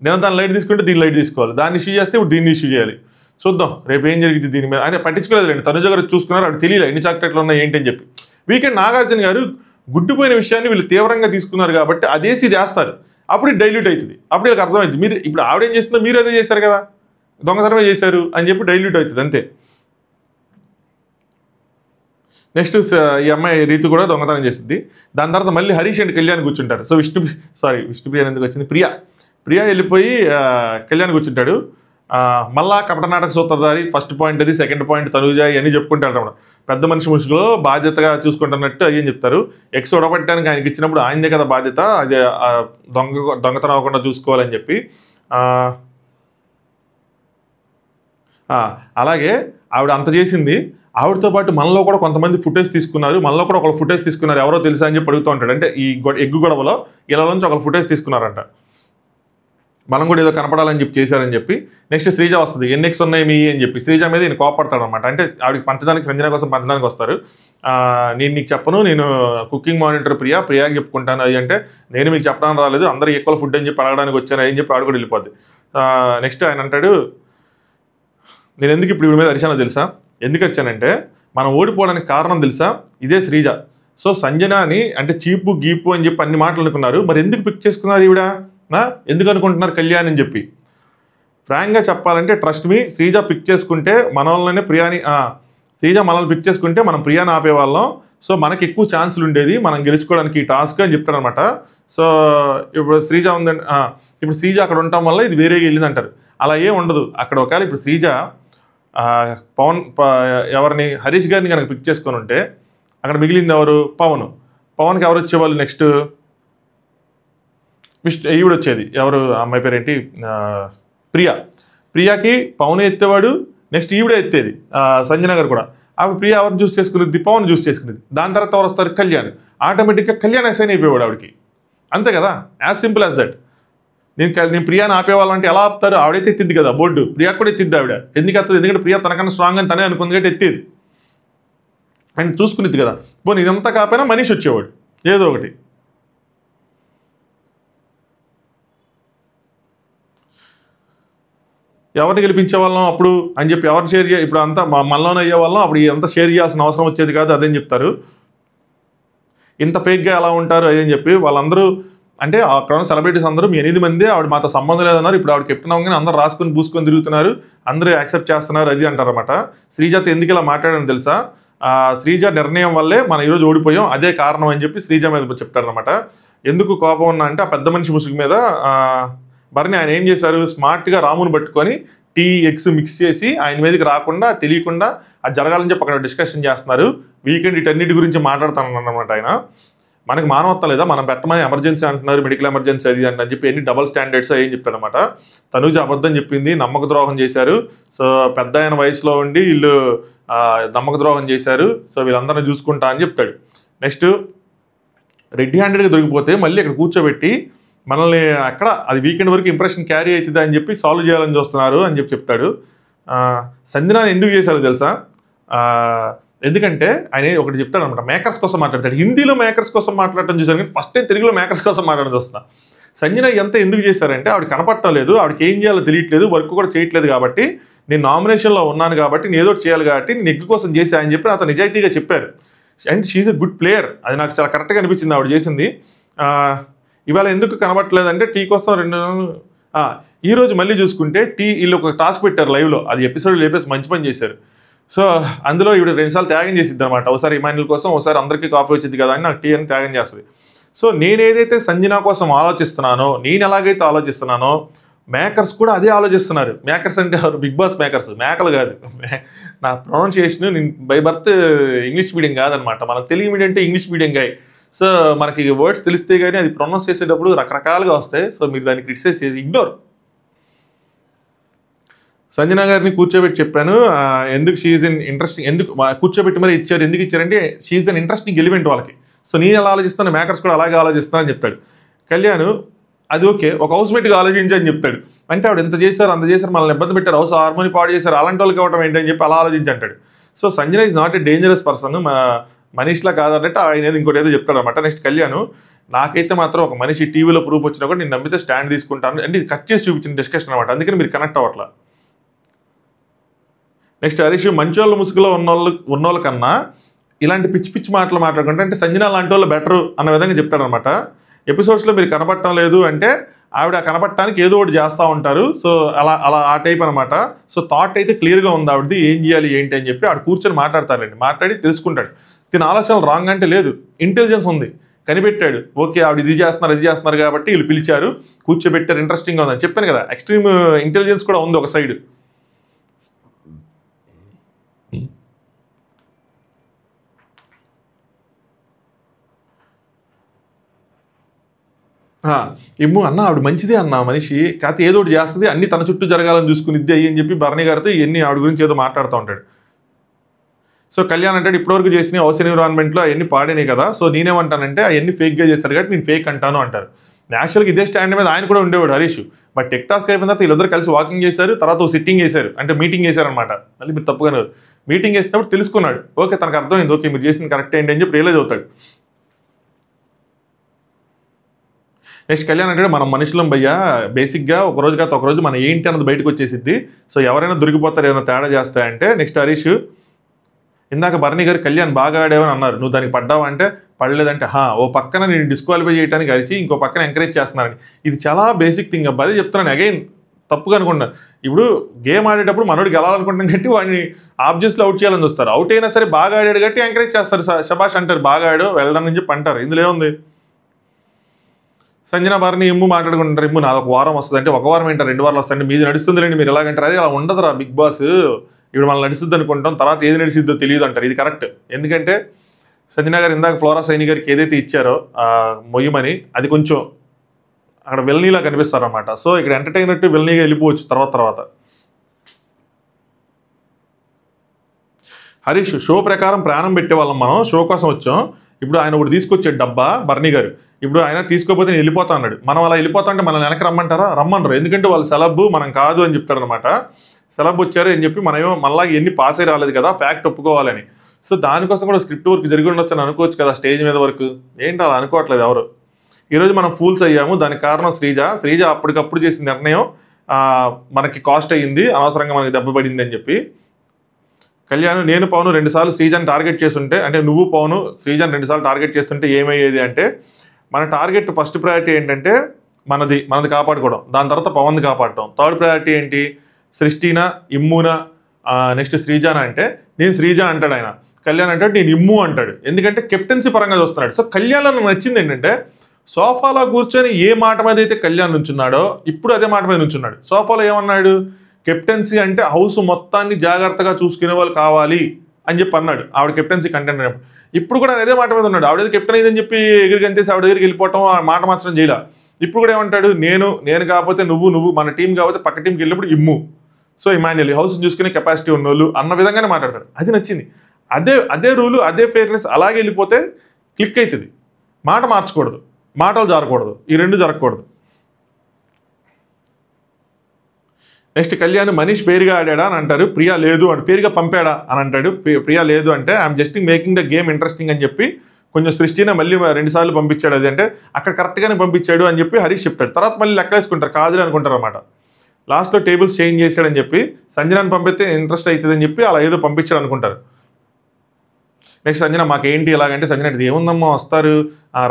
నిన్న దాన్ని లైట్ తీసుకుంటే దీన్ని లైట్ తీసుకోవాలి, దాన్ని ఇష్యూ చేస్తే ఇప్పుడు దీన్ని ఇష్యూ చేయాలి. చూద్దాం రేపు ఏం జరిగింది దీని మీద. ఆయన పట్టించుకోలేదులేండి, తనుజ గారు చూసుకున్నారు, అక్కడ తెలియలే ఎన్ని చాక్లెట్లు ఉన్నాయి ఏంటి అని చెప్పి. వీకెండ్ నాగార్జున గారు గుడ్డుపోయిన విషయాన్ని వీళ్ళు తీవ్రంగా తీసుకున్నారు కాబట్టి అదేసి ఇది వేస్తారు, అప్పుడు ఇది డైల్యూట్ అవుతుంది, అప్పుడు వీళ్ళకి అర్థమవుతుంది మీరు ఇప్పుడు ఆవిడేం చేస్తుందో మీరు అదే చేశారు కదా, దొంగతనమే చేశారు అని చెప్పి డైల్యూట్ అవుతుంది అంతే. నెక్స్ట్ ఈ అమ్మాయి రీతు కూడా దొంగతనం చేసింది. దాని తర్వాత మళ్ళీ హరీష్ అండ్ కళ్యాణ్ కూర్చుంటారు. సో విష్ణుప్రియ ఎందుకు వచ్చింది, ప్రియా వెళ్ళిపోయి కళ్యాణ్ కూర్చుంటాడు. మళ్ళా కపటనాటక సూత్రధారి ఫస్ట్ పాయింట్ అది, సెకండ్ పాయింట్ తనుజ ఇవన్నీ చెప్పుకుంటారు అన్నమాట. పెద్ద మనిషి ముసుగులో బాధ్యతగా చూసుకుంటున్నట్టు అయ్యని చెప్తారు. ఎక్స్ ఉడబట్టడానికి ఆయనకి ఇచ్చినప్పుడు ఆయనదే కదా బాధ్యత, అది దొంగతనం అవ్వకుండా చూసుకోవాలని చెప్పి. అలాగే ఆవిడ అంత చేసింది, ఆవిడతో పాటు మనలో కూడా కొంతమంది ఫుటేజ్ తీసుకున్నారు, మనలో కూడా ఒకళ్ళు ఫుటేజ్ తీసుకున్నారు, ఎవరో తెలుసా అని చెప్పి అడుగుతూ ఉంటాడు. అంటే ఈ ఎగ్గు గొడవలో ఇలా నుంచి ఒకళ్ళు ఫుటేజ్ తీసుకున్నారంట, మనం కూడా ఏదో కనపడాలని చెప్పి చేశారని చెప్పి. నెక్స్ట్ శ్రీజ వస్తుంది, ఎన్ఎక్స్ ఉన్నాయి మీ అని చెప్పి శ్రీజ మీద ఈయన కోపడతాడు అనమాట. అంటే ఆవిడకి పంచడానికి, సంజన కోసం పంచడానికి వస్తారు. నేను నీకు చెప్పను, నేను కుకింగ్ మానిటర్ ప్రియాకి చెప్పుకుంటాను అది అంటే, నేను మీకు చెప్పడానికి రాలేదు, అందరూ ఈక్వల్ ఫుడ్ అని చెప్పి అడగడానికి వచ్చాను అని చెప్పి ఆవిడ కూడా వెళ్ళిపోద్ది. నెక్స్ట్ ఆయన అంటాడు, నేను ఎందుకు ఇప్పుడు ఇవి మీద అరిచానో తెలుసా, ఎందుకు వచ్చానంటే మనం ఓడిపోవడానికి కారణం తెలుసా, ఇదే శ్రీజ. సో సంజనాని అంటే చీపు గీపు అని చెప్పి అన్ని మాటలు అనుకున్నారు, మరి ఎందుకు పిక్ చేసుకున్నారు ఈవిడ, ఎందుకు అనుకుంటున్నారు కళ్యాణ్ అని చెప్పి. ఫ్రాంక్గా చెప్పాలంటే ట్రస్ట్ మీ, శ్రీజ పిక్ చేసుకుంటే మన వల్లనే శ్రీజ మనల్ని పిక్ చేసుకుంటే మనం ప్రియాని ఆపేవాళ్ళం. సో మనకి ఎక్కువ ఛాన్సులు ఉండేది మనం గెలుచుకోవడానికి ఈ టాస్క్ అని చెప్తారనమాట. సో ఇప్పుడు శ్రీజ ఉందండి, ఇప్పుడు శ్రీజ అక్కడ ఉండటం వల్ల ఇది వేరేగా వెళ్ళింది అంటారు. అలా ఏం ఉండదు అక్కడ. ఒకవేళ ఇప్పుడు శ్రీజ ఎవరిని హరీష్ గారిని కనుక పిక్ చేసుకొని ఉంటే అక్కడ మిగిలింది ఎవరు, పవన్కి ఎవరు వచ్చేవాళ్ళు, నెక్స్ట్ ఈవిడ వచ్చేది, ఎవరు అమ్మాయి పేరు ఏంటి, ప్రియాకి పవన్ ఎత్తేవాడు, నెక్స్ట్ ఈవిడే ఎత్తేది సంజన గారు కూడా. ఆవిడ ప్రియా ఎవరిని చూస్ చేసుకునేది, పవన్ చూస్ చేసుకునేది. దాని తర్వాత ఎవరు వస్తారు, కళ్యాణ్. ఆటోమేటిక్గా కళ్యాణ్ అసైన్ అయిపోయాడు ఆవిడకి, అంతే కదా, యాజ్ సింపుల్ యాజ్ దట్. నేను ప్రియాని ఆపేవాళ్ళంటే ఎలా ఆపుతారు, ఆవిడైతే ఎత్తిద్ది కదా బోర్డు, ప్రియాకి కూడా ఎత్తిద్ది ఆవిడ. ఎందుకు ఎత్తది, ఎందుకంటే ప్రియా తనకన్నా స్ట్రాంగ్ అని తనే అనుకుంది కాబట్టి ఎత్తేది అండ్ చూసుకునేది కదా. పోనీ ఇదంతా కాకపోయినా మనీష్ వచ్చేవాడు ఏదో ఒకటి. ఎవరిని గెలిపించే వాళ్ళం అప్పుడు అని చెప్పి ఎవరు షేర్ ఇప్పుడు అంతా మనలోనే అయ్యే వాళ్ళం, అప్పుడు ఇదంతా షేర్ చేయాల్సిన అవసరం వచ్చేది కాదు అదని చెప్తారు. ఇంత ఫేక్గా ఎలా ఉంటారు అదని చెప్పి వాళ్ళందరూ, అంటే అక్కడ ఉన్న సెలబ్రిటీస్ అందరూ మీ 8 మంది ఆవిడ మాతో సంబంధం లేదన్నారు, ఇప్పుడు ఆవిడ కెప్టెన్ అవ్వగానే అందరూ రాసుకొని పూసుకొని తిరుగుతున్నారు, అందరూ యాక్సెప్ట్ చేస్తున్నారు అది అంటారన్నమాట. శ్రీజతో ఎందుకు ఇలా మాట్లాడని తెలుసా, శ్రీజ నిర్ణయం వల్లే మనం ఈరోజు ఓడిపోయాం, అదే కారణం అని చెప్పి శ్రీజ మీద చెప్తారనమాట. ఎందుకు కోపం ఉన్నా అంటే ఆ పెద్ద మనిషి ముసుగు మీద. భరణి ఆయన ఏం చేశారు, స్మార్ట్గా రాముని పట్టుకొని టీ ఎగ్స్ మిక్స్ చేసి ఆయన మీదకి రాకుండా తెలియకుండా అది జరగాలని చెప్పి అక్కడ డిస్కషన్ చేస్తున్నారు. వీకెండ్ ఇటన్నిటి గురించి మాట్లాడుతాను అన్నమాట ఆయన. మనకి మానవత్వం లేదా, మనం పెట్టమని ఎమర్జెన్సీ అంటున్నారు, మెడికల్ ఎమర్జెన్సీ అది అని చెప్పి ఎన్ని డబల్ స్టాండర్డ్స్ ఏం చెప్తారనమాట. తనుజ అబద్ధం చెప్పింది, నమ్మక ద్రోహం చేశారు. సో పెద్ద ఆయన వయసులో ఉండి వీళ్ళు నమ్మక ద్రోహం చేశారు, సో వీళ్ళందరినీ చూసుకుంటా అని చెప్తాడు. నెక్స్ట్ రెడ్ హ్యాండెడ్గా దొరికిపోతే మళ్ళీ అక్కడ కూర్చోబెట్టి మనల్ని అక్కడ అది వీకెండ్ వరకు ఇంప్రెషన్ క్యారీ అవుతుంది అని చెప్పి సాల్వ్ చేయాలని చూస్తున్నారు అని చెప్పి చెప్తాడు. సంజనాని ఎందుకు చేశారో తెలుసా, ఎందుకంటే ఆయన ఒకటి చెప్తాడు అనమాట, మేకర్స్ కోసం మాట్లాడతాడు. హిందీలో మేకర్స్ కోసం మాట్లాడటం చూసాను కానీ ఫస్ట్ టైం తెలుగులో మేకర్స్ కోసం మాట్లాడడం చూస్తున్నా. సంజన ఎంత ఎందుకు చేశారంటే ఆవిడ కనపడటం లేదు, ఆవిడకి ఏం చేయాలో తెలియట్లేదు, వర్క్ కూడా చేయట్లేదు కాబట్టి నేను నామినేషన్లో ఉన్నాను కాబట్టి నేను ఏదో చేయాలి కాబట్టి నేను ఎగ్గు కోసం చేశా అని చెప్పి నాతో నిజాయితీగా చెప్పారు. And she a good player, అది నాకు చాలా కరెక్ట్గా అనిపించింది ఆవిడ చేసింది. ఇవాళ ఎందుకు కనబట్టలేదంటే టీ కోసం ఈరోజు మళ్ళీ చూసుకుంటే వీళ్ళు ఒక టాస్క్ పెట్టారు లైవ్లో, అది ఎపిసోడ్ లేపేసి మంచి పని చేశారు. సో అందులో ఈవిడ 2 సార్లు త్యాగం చేసిద్ది అనమాట, ఒకసారి ఇమాన్యుల్ కోసం, ఒకసారి అందరికీ కాఫీ వచ్చింది కదా అని నాకు టీ అని త్యాగం చేస్తుంది. సో నేను ఏదైతే సంజన కోసం ఆలోచిస్తున్నానో, నేను ఎలాగైతే ఆలోచిస్తున్నానో మేకర్స్ కూడా అదే ఆలోచిస్తున్నారు. మేకర్స్ అంటే బిగ్ బాస్ మేకర్స్, మేకలు కాదు. నా ప్రొనౌన్సియేషన్ నేను బై బర్త్ ఇంగ్లీష్ మీడియం కాదనమాట, మనకు తెలుగు మీడియం అంటే ఇంగ్లీష్ మీడియం గాయ. సో మనకి వర్డ్స్ తెలిస్తే కానీ అది ప్రొనౌన్స్ చేసేటప్పుడు రకరకాలుగా వస్తాయి. సో మీరు దాన్ని క్రిటిసైజ్ చేసి ఇగ్నోర్. సంజన గారిని కూర్చోబెట్టి చెప్పాను ఎందుకు షీఈ్ ఇన్ ఇంట్రెస్టింగ్, ఎందుకు కూర్చోబెట్టి మరి ఇచ్చారు, ఎందుకు ఇచ్చారంటే షీఈ్ అన్ ఇంట్రెస్టింగ్ ఎలిమెంట్ వాళ్ళకి. సో నేను ఎలా ఆలోచిస్తాను, మేకర్స్ కూడా అలాగే ఆలోచిస్తానని చెప్తాడు. కళ్యాణ్ అది ఓకే, ఒక హౌస్మేట్గా ఆలోచించని చెప్తాడు. అంటే ఆవిడ ఎంత చేశారు అంత చేశారు, మనల్ని ఇబ్బంది పెట్టారు, హౌస్ హార్మోని పాడు చేశారు, అలాంటి వాళ్ళకి ఇవ్వడం ఏంటని చెప్పి అలా ఆలోచించి అంటాడు. So Sanjana is not a dangerous person, మనీష్లా కాదన్నట్టు ఆయన ఏదో ఇంకోటి ఏదో చెప్తాడు అనమాట. నెక్స్ట్ కళ్యాణ్, నాకైతే మాత్రం ఒక మనిషి టీవీలో ప్రూఫ్ వచ్చినా కూడా నేను నమ్మితే స్టాండ్ తీసుకుంటాను అంటే ఇది కట్ చేసి చూపించిన డిస్కషన్ అనమాట, అందుకని మీరు కనెక్ట్ అవ్వట్లా. నెక్స్ట్ హరీష్, మంచోళ్ళ ముసుగులో ఉన్నోళ్ళ కన్నా ఇలాంటి పిచ్చి పిచ్చి మాటలు మాట్లాడుకుంటే అంటే సంజన లాంటి వాళ్ళు బెటరు అన్న విధంగా చెప్తాడనమాట. ఎపిసోడ్స్లో మీరు కనపడటం లేదు అంటే ఆవిడ కనపడటానికి ఏదో ఒకటి చేస్తూ ఉంటారు. సో అలా అలా ఆ టైప్ అనమాట. సో థాట్ అయితే క్లియర్గా ఉంది ఆవిడది, ఏం చేయాలి ఏంటి అని చెప్పి ఆవిడ కూర్చొని మాట్లాడతారండి, మాట్లాడి తెలుసుకుంటాడు. దీని ఆలోచనలు రాంగ్ అంటే లేదు, ఇంటెలిజెన్స్ ఉంది, కనిపెట్టాడు. ఓకే, ఆవిడ ఇది చేస్తున్నారు కాబట్టి వీళ్ళు పిలిచారు, కూర్చోబెట్టారు, ఇంట్రెస్టింగ్గా ఉందని చెప్పాను కదా. ఎక్స్ట్రీమ్ ఇంటెలిజెన్స్ కూడా ఉంది ఒక సైడ్. ఏమో అన్న ఆవిడ మంచిదే అన్న మనిషి, కాకపోతే ఏదో ఒకటి చేస్తుంది, అన్ని తన చుట్టూ జరగాలని చూసుకుని ఇద్దే అని చెప్పి భరణి గారితో ఇవన్నీ ఆవిడ గురించి ఏదో మాట్లాడుతూ ఉంటాడు. సో కళ్యాణ్ అంటాడు ఇప్పటివరకు చేసిన హౌస్ ఎన్విరాన్మెంట్లో అవన్నీ పాడినాయి కదా, సో నేనేమంటానంటే అవన్నీ ఫేక్గా చేస్తారు కాబట్టి నేను ఫేక్ అంటాను అంటారు. నేచురల్గా ఇదే స్టాండ్ మీద ఆయన కూడా ఉండేవాడు హరీష్. బట్ టెక్ టాస్క్ అయిపోయిన తర్వాత వీళ్ళిద్దరు కలిసి వాకింగ్ చేశారు, తర్వాత ఒక సిట్టింగ్ చేశారు, అంటే మీటింగ్ చేశారనమాట. మళ్ళీ మీరు తప్పుగానే మీటింగ్ చేసినప్పుడు తెలుసుకున్నాడు, ఓకే తనకు అర్థమైంది, ఓకే మీరు చేసింది కరెక్ట్ ఏంటి అని చెప్పి రియలైజ్ అవుతాడు. నెక్స్ట్ కళ్యాణ్ అంటే మనం మనుషులం భయ్యా, బేసిక్గా ఒక రోజు కాదు ఒక రోజు మనం ఏంటి అన్నది బయటకు వచ్చేసిద్ది, సో ఎవరైనా దొరికిపోతారు ఏమైనా తేడా చేస్తాయంటే. నెక్స్ట్ హరీష్ ఇందాక భరణి గారు కళ్యాణ్ బాగా ఆడేవని అన్నారు, నువ్వు దానికి పడ్డావా అంటే పడలేదంటే ఓ పక్కన నేను డిస్క్వాలిఫై చేయడానికి అరిచి ఇంకో పక్కన ఎంకరేజ్ చేస్తున్నారని. ఇది చాలా బేసిక్ థింగ్ అబ్బా, అదే చెప్తున్నాను అగైన్, తప్పుగా అనుకుంటున్నాను. ఇప్పుడు గేమ్ ఆడేటప్పుడు మనోడు గెలాలనుకుంటాం కాబట్టి వాడిని ఆబ్జెక్ట్స్లో అవుట్ చేయాలని చూస్తారు, అవుట్ అయినా సరే బాగా ఆడాడు కాబట్టి ఎంకరేజ్ చేస్తారు, శబాష్ అంటారు, బాగా ఆడు వెళ్ళడం అని చెప్పి అంటారు. ఇందులో ఏముంది. సంజన భరణి ఇమ్ము మాట్లాడుకుంటారు, ఇమ్ము నాకు ఒక వారం వస్తుంది అంటే, ఒక వారం ఏంటారు 2 వారాలు వస్తాయంటే, మీది నడుస్తుంది లేండి మీరు ఎలాగంటారు, అదే అలా ఉండదురా బిగ్ బాస్, ఇప్పుడు మనం నడుస్తుంది అనుకుంటాం, తర్వాత ఏది నడిచిద్దో తెలియదు అంటారు. ఇది కరెక్ట్, ఎందుకంటే సంజన గారు ఇందాక ఫ్లోరా సైని గారికి ఏదైతే ఇచ్చారో మొయ్యమని, అది కొంచెం అక్కడ వెల్నీలా కనిపిస్తారన్నమాట. సో ఇక్కడ ఎంటర్టైనర్ వెల్నీగా వెళ్ళిపోవచ్చు తర్వాత. హరీష్ షో ప్రకారం ప్రాణం పెట్టేవాళ్ళం మనం, షో కోసం వచ్చాం, ఇప్పుడు ఆయన ఒకటి తీసుకొచ్చాడు డబ్బా భరణి గారు, ఇప్పుడు ఆయన తీసుకోకపోతే నేను వెళ్ళిపోతా అన్నాడు. మనం అలా వెళ్ళిపోతా అంటే మనం వెనక్కి రమ్మంటారా, రమ్మనరు, ఎందుకంటే వాళ్ళు సెలబ్ మనం కాదు అని చెప్తారనమాట. సెలబ్ వచ్చారు అని చెప్పి మనమేమో మళ్ళీ ఎన్ని పాస్ అయి రాలేదు కదా, ఫ్యాక్ట్ ఒప్పుకోవాలని. సో దానికోసం కూడా స్క్రిప్ట్ వర్క్ జరిగి ఉండొచ్చు అని అనుకోవచ్చు కదా, స్టేజ్ మీద వరకు ఏంటి అలా అనుకోవట్లేదు ఎవరు. ఈరోజు మనం ఫూల్స్ అయ్యాము, దానికి కారణం శ్రీజ అప్పటికప్పుడు చేసిన నిర్ణయం మనకి కాస్ట్ అయ్యింది, అనవసరంగా మనకి దెబ్బ పడింది అని చెప్పి. కళ్యాణ్ నేను పవన్ 2 సార్లు శ్రీజాని టార్గెట్ చేస్తుంటే, అంటే నువ్వు పవన్ శ్రీజాని 2 సార్లు టార్గెట్ చేస్తుంటే ఏమయ్యేది అంటే, మన టార్గెట్ ఫస్ట్ ప్రయారిటీ ఏంటంటే మనది కాపాడుకోవడం, దాని తర్వాత పవన్ది కాపాడటం. థర్డ్ ప్రయారిటీ ఏంటి, సృష్టినా ఇమ్మునా నెక్స్ట్ శ్రీజానా అంటే నేను శ్రీజ అంటాడు ఆయన, కళ్యాణ్ అంటాడు నేను ఇమ్ము అంటాడు, ఎందుకంటే కెప్టెన్సీ పరంగా చూస్తున్నాడు. సో కళ్యాణ్లో నాకు నచ్చింది ఏంటంటే, సోఫాలో కూర్చొని ఏ మాట మీద అయితే కళ్యాణ్ నుంచున్నాడో ఇప్పుడు అదే మాట మీద నుంచున్నాడు. సోఫాలో ఏమన్నాడు, కెప్టెన్సీ అంటే హౌస్ మొత్తాన్ని జాగ్రత్తగా చూసుకునే వాళ్ళు కావాలి అని చెప్పి అన్నాడు ఆవిడ కెప్టెన్సీ కంటెంట్ అయినప్పుడు. ఇప్పుడు కూడా అదే మాట మీద ఉన్నాడు, ఆవిడేది కెప్టెన్ అయిందని చెప్పి ఎగిరికి అంతేసి ఆవిడ దగ్గరికి వెళ్ళిపోవటం, ఆ మాట మార్చడం చేయాల. ఇప్పుడు కూడా ఏమంటాడు, నేను కాకపోతే నువ్వు మన టీం కాకపోతే పక్క టీంకి వెళ్ళినప్పుడు ఇమ్ము, సో ఇమాన్యుయల్ హౌస్ చూసుకునే కెపాసిటీ ఉన్నోళ్ళు అన్న విధంగానే మాట్లాడతాడు. అది నచ్చింది. అదే రూలు అదే ఫెయిర్నెస్ అలాగే వెళ్ళిపోతే క్లిక్ అవుతుంది. మాట మార్చకూడదు, మాటలు జరగకూడదు, ఈ రెండు జరగకూడదు. నెక్స్ట్ కళ్యాణ్ మనీష్ ఫెయిర్గా ఆడాడా అని అంటారు, ప్రియా లేదు అంటే ఫెయిర్గా పంపాడా అని అంటాడు. ప్రియా లేదు అంటే I'm just making the game interesting అని చెప్పి కొంచెం సృష్టినే మళ్ళీ 2 సార్లు పంపించాడు, అది అంటే అక్కడ కరెక్ట్గానే పంపించాడు అని చెప్పి హరీష్ చెప్తాడు. తర్వాత మళ్ళీ లెక్క వేసుకుంటారు, కాదులే అనుకుంటారు అన్నమాట. లాస్ట్లో టేబుల్స్ చేంజ్ చేశాడని చెప్పి సంజనాన్ని పంపిస్తే ఇంట్రెస్ట్ అవుతుంది అని చెప్పి అలా ఏదో పంపించాడు అనుకుంటారు. నెక్స్ట్ సంజన మాకేంటి ఎలాగంటే, సంజన ఇది ఏముందమ్మా వస్తారు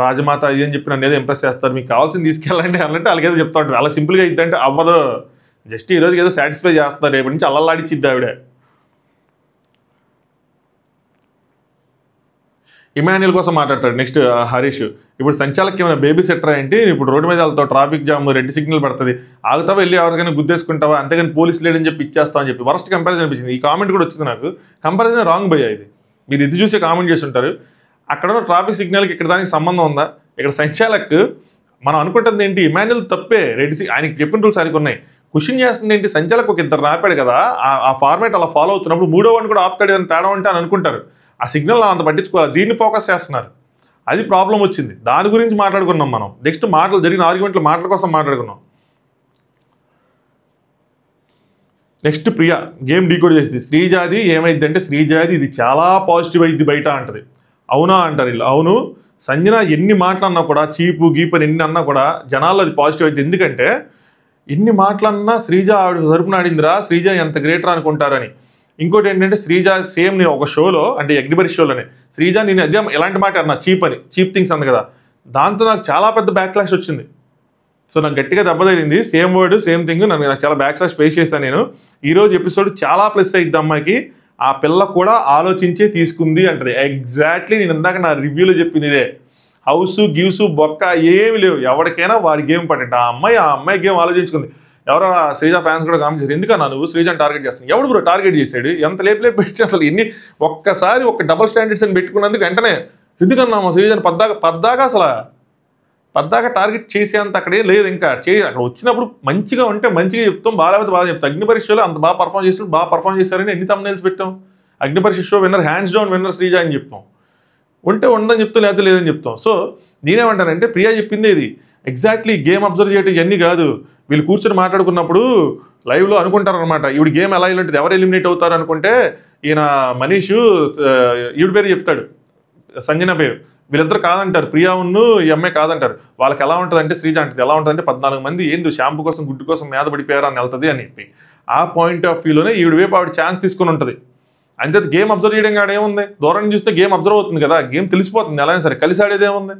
రాజమాత ఇది అని చెప్పి నన్ను ఏదో ఇంప్రెస్ చేస్తారు, మీకు కావాల్సింది తీసుకెళ్ళండి అన్నట్టు వాళ్ళకి ఏదో చెప్తా ఉంటుంది. అలా సింపుల్గా ఇద్దంటే అవ్వదు, జస్ట్ ఈరోజు ఏదో సాటిస్ఫై చేస్తారు, రేపటి నుంచి అల్లలాడిచ్చిద్ది ఆవిడ. ఇమాన్యుయల్ కోసం మాట్లాడతాడు. నెక్స్ట్ హరీష్ ఇప్పుడు సంచాలకి ఏమైనా బేబీ సెటర్ ఏంటి, ఇప్పుడు రోడ్డు మీద వెళ్తావు, ట్రాఫిక్ జామ్, రెడ్ సిగ్నల్ పడుతుంది, ఆగుతావా వెళ్ళి ఎవరికైనా గుద్దేసుకుంటావా, అంతేగాని పోలీసు లేడని చెప్పి ఇచ్చేస్తావు అని చెప్పి వరస్ట్ కంపారిజన్ అనిపించింది. ఈ కామెంట్ కూడా వచ్చింది నాకు, కంపారిజన్ రాంగ్ భయ్యా ఇది. మీరు ఇది చూసే కామెంట్ చేస్తుంటారు, అక్కడ ఉన్న ట్రాఫిక్ సిగ్నల్కి ఇక్కడ దానికి సంబంధం ఉందా? ఇక్కడ సంచాలక్ మనం అనుకుంటుంది ఏంటి, ఇమాన్యుయల్ తప్పే, ఆయనకి చెప్పిన రూల్స్ ఆయనకు ఉన్నాయి. క్వశ్చన్ చేస్తుంది ఏంటి, సంచాలక్ ఒక 2 రాపాడు కదా, ఆ ఫార్మేట్ అలా ఫాలో అవుతున్నప్పుడు 3వ వాడిని కూడా ఆపుతాడు అని తేడా ఉంటే అని అనుకుంటారు. ఆ సిగ్నల్ అంత పట్టించుకోవాలి, దీన్ని ఫోకస్ చేస్తున్నారు, అది ప్రాబ్లం వచ్చింది. దాని గురించి మాట్లాడుకున్నాం మనం. నెక్స్ట్ మాటలు జరిగిన ఆర్గ్యుమెంట్లు మాటల కోసం మాట్లాడుకున్నాం. నెక్స్ట్ ప్రియా గేమ్ డీకోడ్ చేసింది. శ్రీజాది ఏమైందంటే, శ్రీజాది ఇది చాలా పాజిటివ్ అయింది బయట అంటది. అవునా అంటారు వీళ్ళు. అవును, సంజన ఎన్ని మాటలన్నా కూడా, చీపు గీపని ఎన్ని అన్నా కూడా జనాల్లో అది పాజిటివ్ అయింది. ఎందుకంటే ఎన్ని మాటలన్నా శ్రీజ ఆవిడ తరపున ఆడిందిరా, శ్రీజ ఎంత గ్రేటర్ అనుకుంటారని. ఇంకోటి ఏంటంటే శ్రీజ సేమ్ నేను ఒక షోలో అంటే అగ్నిబరి షోలోనే శ్రీజ నేను అదే ఎలాంటి మాట అన్నా చీప్ థింగ్స్ అంది కదా, దాంతో నాకు చాలా పెద్ద బ్యాక్ క్లాష్ వచ్చింది. సో నాకు గట్టిగా దెబ్బ తగిలింది, సేమ్ వర్డ్ సేమ్ థింగ్, నాకు చాలా బ్యాక్ క్లాష్ ఫేస్ చేశాను నేను. ఈరోజు ఎపిసోడ్ చాలా ప్లస్ అయ్యిద్ది అమ్మాయికి, ఆ పిల్ల కూడా ఆలోచించే తీసుకుంది అంటది. ఎగ్జాక్ట్లీ నేను ఇందాక నా రివ్యూలో చెప్పింది ఇదే. హౌస్ గివ్స్ బొక్క ఏమి లేవు, ఎవరికైనా వారి గేమ్ పట్టండి. ఆ అమ్మాయి గేమ్ ఆలోచించుకుంది. ఎవరో శ్రీజ ఫ్యాన్స్ కూడా కామెంట్ ఎందుకన్నా నువ్వు శ్రీజని టార్గెట్ చేస్తాను? ఎవడు బ్రో టార్గెట్ చేశాడు? ఎంత లేపు పెట్టి అసలు ఎన్ని ఒక్కసారి ఒక డబుల్ స్టాండర్డ్స్ అని పెట్టుకున్నందుకు వెంటనే ఎందుకన్నా మా శ్రీజని పద్దాగా అసలు పద్దాకా టార్గెట్ చేసేంత అక్కడే లేదు. ఇంకా అక్కడ వచ్చినప్పుడు మంచిగా ఉంటే మంచిగా చెప్తాం, బాగా బాగా చెప్తాం. అగ్ని పరీక్షలో అంత బాగా పర్ఫామ్ చేశారని ఎన్ని thumbnails పెట్టాం. అగ్ని పరీక్ష show winner, hands down winner Sreeja అని చెప్తాం. ఉంటే ఉండదని చెప్తాం, లేకపోతే లేదని చెప్తాం. సో నేనేమంటానంటే ప్రియా చెప్పింది ఇది ఎగ్జాక్ట్లీ. గేమ్ అబ్జర్వ్ చేయడం ఇవన్నీ కాదు. వీళ్ళు కూర్చొని మాట్లాడుకున్నప్పుడు లైవ్లో అనుకుంటారనమాట, ఈవిడ గేమ్ ఎలా ఇలాంటిది, ఎవరు ఎలిమినేట్ అవుతారు అనుకుంటే ఈయన మనీష్ ఈవిడ పేరు చెప్తాడు, సంజన పేరు. వీళ్ళిద్దరు కాదంటారు, ప్రియా ఉన్ను ఈ అమ్మాయి కాదంటారు. వాళ్ళకి ఎలా ఉంటుంది అంటే శ్రీజ అంటే ఎలా ఉంటుందంటే 14 మంది ఏంది షాంపూ కోసం గుడ్డు కోసం మీద పడిపోయారు అని వెళ్తుంది అని చెప్పి ఆ పాయింట్ ఆఫ్ వ్యూలోనే ఈవిడ వైపు ఆవిడ ఛాన్స్ తీసుకుని ఉంటుంది. అంతే గేమ్ అబ్జర్వ్ చేయడం కాడ ఏముంది, దూరం చూస్తే గేమ్ అబ్జర్వ్ అవుతుంది కదా, గేమ్ తెలిసిపోతుంది ఎలా అయినా సరే, కలిసి ఆడేది ఏముంది.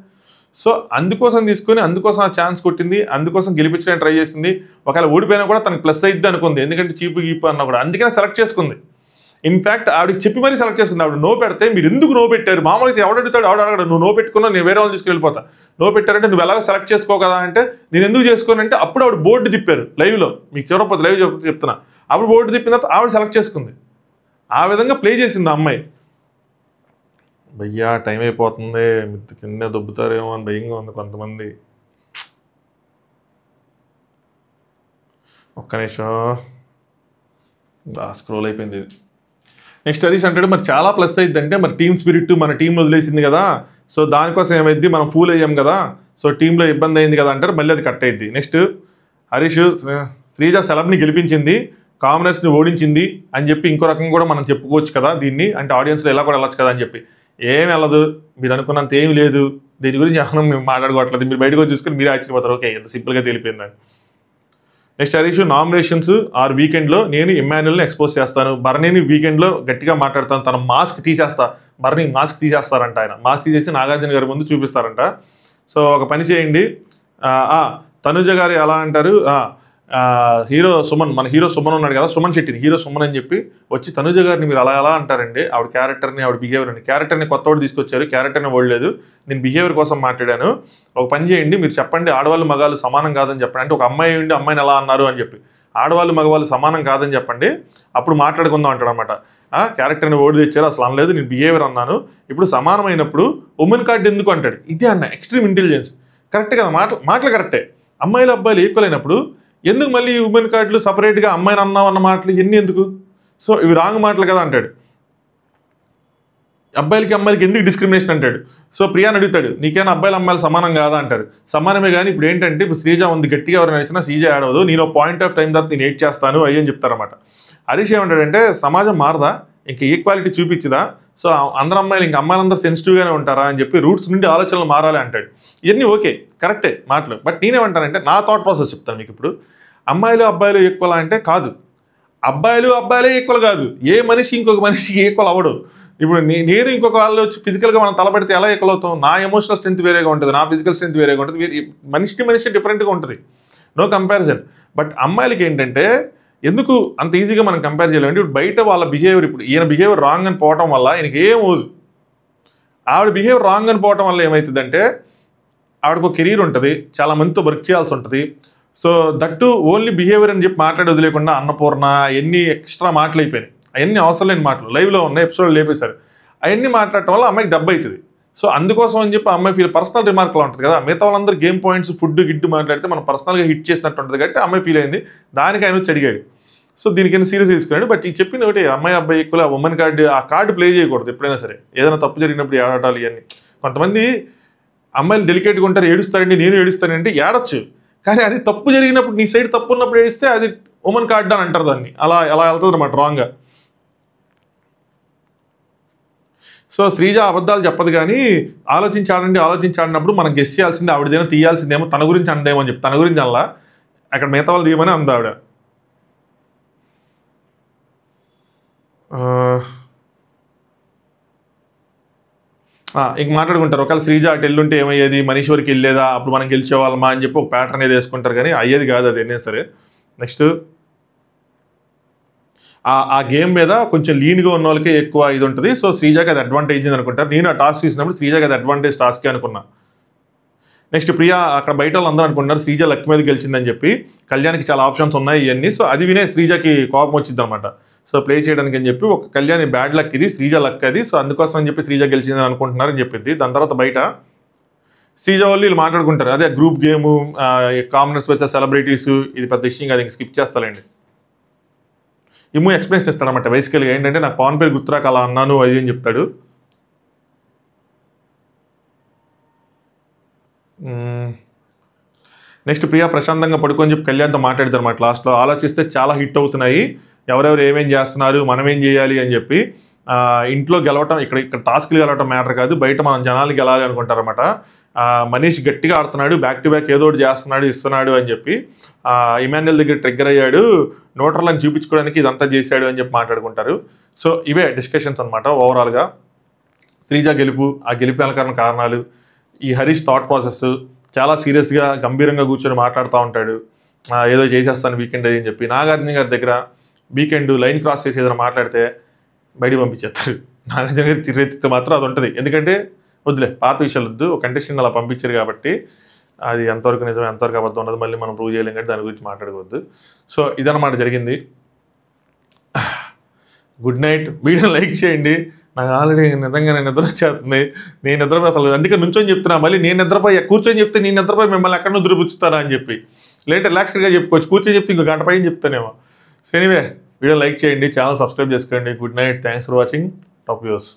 సో అందుకోసం తీసుకొని అందుకోసం ఆ ఛాన్స్ కొట్టింది, అందుకోసం గెలిపించడానికి ట్రై చేసింది. ఒకవేళ ఓడిపోయినా కూడా తనకు ప్లస్ అయ్యిద్ది అనుకుంది, ఎందుకంటే చీపు గీపు అన్నా కూడా. అందుకనే సెలెక్ట్ చేసుకుంది. ఇన్ఫ్యాక్ట్ ఆవిడకి చెప్పి మరీ సెలెక్ట్ చేసుకుంది. ఆవిడ నో పెడితే మీరు ఎందుకు నో పెట్టారు, మామూలుగా ఎవడు అడుగుతాడు, ఆవిడ అడగడు. నువ్వు నో పెట్టుకున్నా నేను వేరే వాళ్ళు తీసుకెళ్ళిపోతా, నో పెట్టారంటే నువ్వు ఎలాగో సెలెక్ట్ చేసుకో కదా అంటే నేను ఎందుకు చేసుకోనంటే అప్పుడు ఆవిడ బోర్డు తిప్పారు లైవ్లో. మీకు చివరపోతే లైవ్ చెప్తున్నా, అప్పుడు బోర్డు తిప్పిన తర్వాత ఆవిడ సెలెక్ట్ చేసుకుంది. ఆ విధంగా ప్లే చేసింది ఆ అమ్మాయి. భయ్యా టైం అయిపోతుంది, మిత్తి కింద దొబ్బుతారేమో అని భయంగా ఉంది కొంతమంది. ఒక్క నిమిషం స్క్రోల్ అయిపోయింది. నెక్స్ట్ హరీష్ అంటాడు మరి చాలా ప్లస్ అయింది అంటే మరి టీమ్ స్పిరిట్ మన టీం వదిలేసింది కదా, సో దానికోసం ఏమైంది మనం ఫూల్ అయ్యాం కదా, సో టీంలో ఇబ్బంది అయింది కదా అంటారు, మళ్ళీ అది కట్ అయింది. నెక్స్ట్ హరీష్ శ్రీజ సెలబ్ని గెలిపించింది, కామనర్స్ని ఓడించింది అని చెప్పి ఇంకో రకంగా కూడా మనం చెప్పుకోవచ్చు కదా దీన్ని, అంటే ఆడియన్స్లో ఎలా కూడా వెళ్ళచ్చు కదా అని చెప్పి. ఏం వెళ్ళదు, మీరు అనుకున్నంత ఏం లేదు, దీని గురించి ఏమన్నా మేము మాట్లాడుకోవట్లేదు, మీరు బయటకు వచ్చి చూసుకుని మీరు ఆశ్చర్యపోతారు. ఓకే ఎంత సింపుల్గా తెలిపోయిందని. నెక్స్ట్ హరీష్ నామినేషన్స్ ఆర్ వీకెండ్లో నేను ఇమ్మాన్యుల్ని ఎక్స్పోజ్ చేస్తాను, బర్నీని వీకెండ్లో గట్టిగా మాట్లాడతాను, తన మాస్క్ తీసేస్తా, బర్నీ మాస్క్ తీసేస్తారంట, ఆయన మాస్క్ తీసేసి నాగార్జున గారి ముందు చూపిస్తారంట. సో ఒక పని చేయండి, తనుజ గారు ఎలా అంటారు, హీరో సుమన్, మన హీరో సుమన్ ఉన్నాడు కదా, సుమన్ శెట్టిని హీరో సుమన్ అని చెప్పి వచ్చి తనుజ గారిని మీరు అలా అంటారండి, ఆవిడ క్యారెక్టర్ని ఆవిడ బిహేవియర్ అని. క్యారెక్టర్ని కొత్తవాడు తీసుకొచ్చారు, క్యారెక్టర్ని ఓడలేదు, నేను బిహేవియర్ కోసం మాట్లాడాను. ఒక పని చేయండి, మీరు చెప్పండి ఆడవాళ్ళు మగవాళ్ళు సమానం కాదని చెప్పండి. అంటే ఒక అమ్మాయి ఉండి అమ్మాయిని ఎలా అన్నారు అని చెప్పి, ఆడవాళ్ళు మగవాళ్ళు సమానం కాదని చెప్పండి, అప్పుడు మాట్లాడుకుందాం అంటాడు అనమాట. క్యారెక్టర్ని ఓడి తెచ్చారు, అసలు అనలేదు, నేను బిహేవియర్ అన్నాను, ఇప్పుడు సమానమైనప్పుడు ఉమెన్ కార్డ్ ఎందుకు అంటాడు. ఇదే అన్న ఎక్స్ట్రీమ్ ఇంటెలిజెన్స్. కరెక్టే కదా, మాటలు కరెక్టే. అమ్మాయిలు అబ్బాయిలు ఈక్వల్ అయినప్పుడు ఎందుకు మళ్ళీ ఉమెన్ కార్డులు సపరేట్గా అమ్మాయిని అన్నావు అన్న మాటలు ఇవన్నీ ఎందుకు? సో ఇవి రాంగ్ మాటలు కదా అంటాడు. అబ్బాయిలకి అమ్మాయిలకి ఎందుకు డిస్క్రిమినేషన్ అంటాడు. సో ప్రియాని అడుగుతాడు, నీకేనా అబ్బాయిలు అమ్మాయిలు సమానం కాదా అంటారు. సమానమే, కానీ ఇప్పుడు ఏంటంటే ఇప్పుడు శ్రీజ ఉంది, గట్టిగా ఎవరు నడిచినా శ్రీజ ఆడవదు, నేను పాయింట్ ఆఫ్ టైం తర్వాత నేను ఏడ్ చేస్తాను అయ్యని చెప్తారన్నమాట. హరీష్ ఏమంటాడంటే సమాజం మారదా, ఇంకా ఈక్వాలిటీ చూపించదా, సో అందరు అమ్మాయిలు ఇంకా అమ్మాయిలందరూ సెన్సిటివ్గానే ఉంటారా అని చెప్పి రూట్స్ నుండి ఆలోచనలు మారాలి అంటాడు. ఇవన్నీ ఓకే కరెక్టే మాటలు, బట్ నేనేమంటానంటే నా థాట్ ప్రాసెస్ చెప్తాను మీకు. ఇప్పుడు అమ్మాయిలు అబ్బాయిలు ఈక్వల్ అంటే కాదు, అబ్బాయిలే ఈక్వల్ కాదు, ఏ మనిషి ఇంకొక మనిషికి ఈక్వల్ అవ్వడు. ఇప్పుడు నేను ఇంకొక వాళ్ళు వచ్చి ఫిజికల్గా మనం తలపెడితే ఎలా ఈక్వల్ అవుతాం? నా ఎమోషనల్ స్ట్రెంత్ వేరేగా ఉంటుంది, నా ఫిజికల్ స్ట్రెంత్ వేరేగా ఉంటుంది, మనిషి డిఫరెంట్గా ఉంటుంది, నో కంపారిజన్. బట్ అమ్మాయిలకి ఏంటంటే ఎందుకు అంత ఈజీగా మనం కంపేర్ చేయలేమంటే ఇప్పుడు బయట వాళ్ళ బిహేవియర్, ఇప్పుడు ఈయన బిహేవియర్ రాంగ్ అని పోవటం వల్ల ఈయనకి ఏం ఊదు, ఆవిడ బిహేవియర్ రాంగ్ అని పోవటం వల్ల ఏమవుతుందంటే ఆవిడకు కెరీర్ ఉంటుంది, చాలా మందితో వర్క్ చేయాల్సి ఉంటుంది. సో దట్టు ఓన్లీ బిహేవియర్ అని చెప్పి మాట్లాడి వదిలేకుండా అన్నపూర్ణ ఎన్ని ఎక్స్ట్రా మాటలు అయిపోయినాయి, అవన్నీ అవసరం లేని మాటలు లైవ్లో ఉన్న ఎపిసోడ్ లేపేశారు. అవన్నీ మాట్లాడటం వల్ల అమ్మాయికి దెబ్బ అవుతుంది. సో అందుకోసం అని చెప్పి అమ్మాయి ఫీల్ పర్సనల్ రిమార్క్లో ఉంటుంది కదా, మిగతా వాళ్ళందరూ గేమ్ పాయింట్స్ ఫుడ్ గిడ్డు మాట్లాడితే మనం పర్సనల్గా హిట్ చేసినట్టు ఉంటుంది కాబట్టి అమ్మాయి ఫీల్ అయింది, దానికి ఆయన వచ్చి అడిగాడు. సో దీనికైనా సీరియస్ తీసుకున్నాడు. బట్ ఈ చెప్పిన ఒకటి అమ్మాయి అబ్బాయి ఎక్కువ ఉమెన్ కార్డు, ఆ కార్డు ప్లే చేయకూడదు ఎప్పుడైనా సరే, ఏదైనా తప్పు జరిగినప్పుడు ఏడటాలు ఇవన్నీ. కొంతమంది అమ్మాయిలు డెలికేట్గా ఉంటారు, ఏడుస్తారండి, నేను ఏడుస్తానంటే ఏడొచ్చు, కానీ అది తప్పు జరిగినప్పుడు నీ సైడ్ తప్పు ఉన్నప్పుడు ఏడిస్తే అది ఉమెన్ కార్డ్ అని అంటారు దాన్ని, అలా వెళ్తుంది అనమాట రాంగ్గా. సో శ్రీజ అబద్ధాలు చెప్పదు కానీ ఆలోచించాడినప్పుడు మనం గెస్ చేయాల్సింది ఆవిడదేమో తీయాల్సిందేమో తన గురించి అందేమో అని చెప్పి, తన గురించి అలా అక్కడ మిగతా వాళ్ళు తీయమని అంది ఆవిడ. ఇంక మాట్లాడుకుంటారు, ఒకవేళ శ్రీజ అటు వెళ్ళుంటే ఏమయ్యేది, మనీశ్వరికి వెళ్ళేదా, అప్పుడు మనం గెలిచేవాళ్ళమా అని చెప్పి ఒక ప్యాటర్న్ ఏది వేసుకుంటారు, కానీ అయ్యేది కాదు అది అయినా సరే. నెక్స్ట్ ఆ గేమ్ మీద కొంచెం లీన్గా ఉన్న వాళ్ళకే ఎక్కువ ఇది ఉంటుంది. సో శ్రీజాకి అది అడ్వాంటేజ్ ఉంది అనుకుంటారు. నేను ఆ టాస్క్ చూసినప్పుడు శ్రీజాకి అది అడ్వాంటేజ్ టాస్కే అనుకున్నా. నెక్స్ట్ ప్రియా అక్కడ బయట వాళ్ళు అందరూ అనుకుంటున్నారు శ్రీజ లక్ మీద గెలిచిందని చెప్పి. కళ్యాణ్కి చాలా ఆప్షన్స్ ఉన్నాయి ఇవన్నీ. సో అది వినే శ్రీజకి కోపం వచ్చింది అనమాట. సో ప్లే చేయడానికి అని చెప్పి ఒక కళ్యాణి బ్యాడ్ లక్ ఇది, శ్రీజ లక్ అది. సో అందుకోసం అని చెప్పి శ్రీజ గెలిచిందని అనుకుంటున్నారని చెప్పింది. దాని తర్వాత బయట శ్రీజ వాళ్ళు వీళ్ళు మాట్లాడుకుంటారు. అదే గ్రూప్ గేము, కామనర్స్ వచ్చే సెలబ్రిటీస్, ఇది పెద్ద విషయం కాదు, ఇంక స్కిప్ చేస్తానండి. ఇమ్ము ఎక్స్ప్లెయిన్ చేస్తారన్నమాట బేసికల్గా ఏంటంటే నాకు పవన్ పేరు గుర్తురాక అలా అన్నాను అది అని చెప్తాడు. నెక్స్ట్ ప్రియా ప్రశాంతంగా పడుకొని చెప్పి కళ్యాణ్తో మాట్లాడతారు అన్నమాట లాస్ట్లో. ఆలోచిస్తే చాలా హిట్ అవుతున్నాయి, ఎవరెవరు ఏమేం చేస్తున్నారు, మనం ఏం చేయాలి అని చెప్పి. ఇంట్లో గెలవటం, ఇక్కడ టాస్క్లు గెలవటం మ్యాటర్ కాదు, బయట మనం జనాలు గెలాలి అనుకుంటారన్నమాట. మనీష్ గట్టిగా ఆడుతున్నాడు, బ్యాక్ టు బ్యాక్ ఏదో ఒకటి చేస్తున్నాడు, ఇస్తున్నాడు అని చెప్పి. ఇమాన్యుయల్ దగ్గర ట్రిగ్గర్ అయ్యాడు, నోటర్లను చూపించుకోవడానికి ఇదంతా చేశాడు అని చెప్పి మాట్లాడుకుంటారు. సో ఇవే డిస్కషన్స్ అనమాట ఓవరాల్గా. శ్రీజ గెలుపు, ఆ గెలుపు వెనకాల కారణాలు, ఈ హరీష్ థాట్ ప్రాసెస్, చాలా సీరియస్గా గంభీరంగా కూర్చొని మాట్లాడుతూ ఉంటాడు, ఏదో చేసేస్తాను వీకెండ్ అని చెప్పి. నాగార్జున గారి దగ్గర వీకెండ్ లైన్ క్రాస్ చేసి ఏదైనా మాట్లాడితే బయట పంపించేస్తారు. నాగార్జున గారి తిరెత్తితే మాత్రం అది ఉంటుంది. ఎందుకంటే వద్దులే, పాత విషయాలు వద్దు, ఒక కంటెస్టెంట్ అలా పంపించారు కాబట్టి అది ఎంతవరకు నిజం ఎంతవరకు అబద్ధం ఉన్నది మళ్ళీ మనం ప్రూవ్ చేయలేం కాబట్టి దాని గురించి మాట్లాడుకోవద్దు. సో ఇదన్నమాట జరిగింది. Good night. వీడియో లైక్ చేయండి. నాకు ఆల్రెడీ నిజంగా నేను నిద్ర వచ్చేస్తుంది, నేను నిద్రపోయి అసలు అందుకే నుంచొని చెప్తున్నా. మళ్ళీ నేను నిద్రపోయి కూర్చొని చెప్తే నేను నిద్రపోయి మిమ్మల్ని ఎక్కడ నిద్రపుచ్చుతారా అని చెప్పి, లేదంటే రిలాక్స్డ్గా చెప్పుకోవచ్చు, కూర్చొని చెప్తే ఇంకో గంట పైన చెప్తానేమో. సో ఎనీవే వీడియో లైక్ చేయండి, ఛానల్ సబ్స్క్రైబ్ చేసుకోండి. Good night, thanks for watching top views.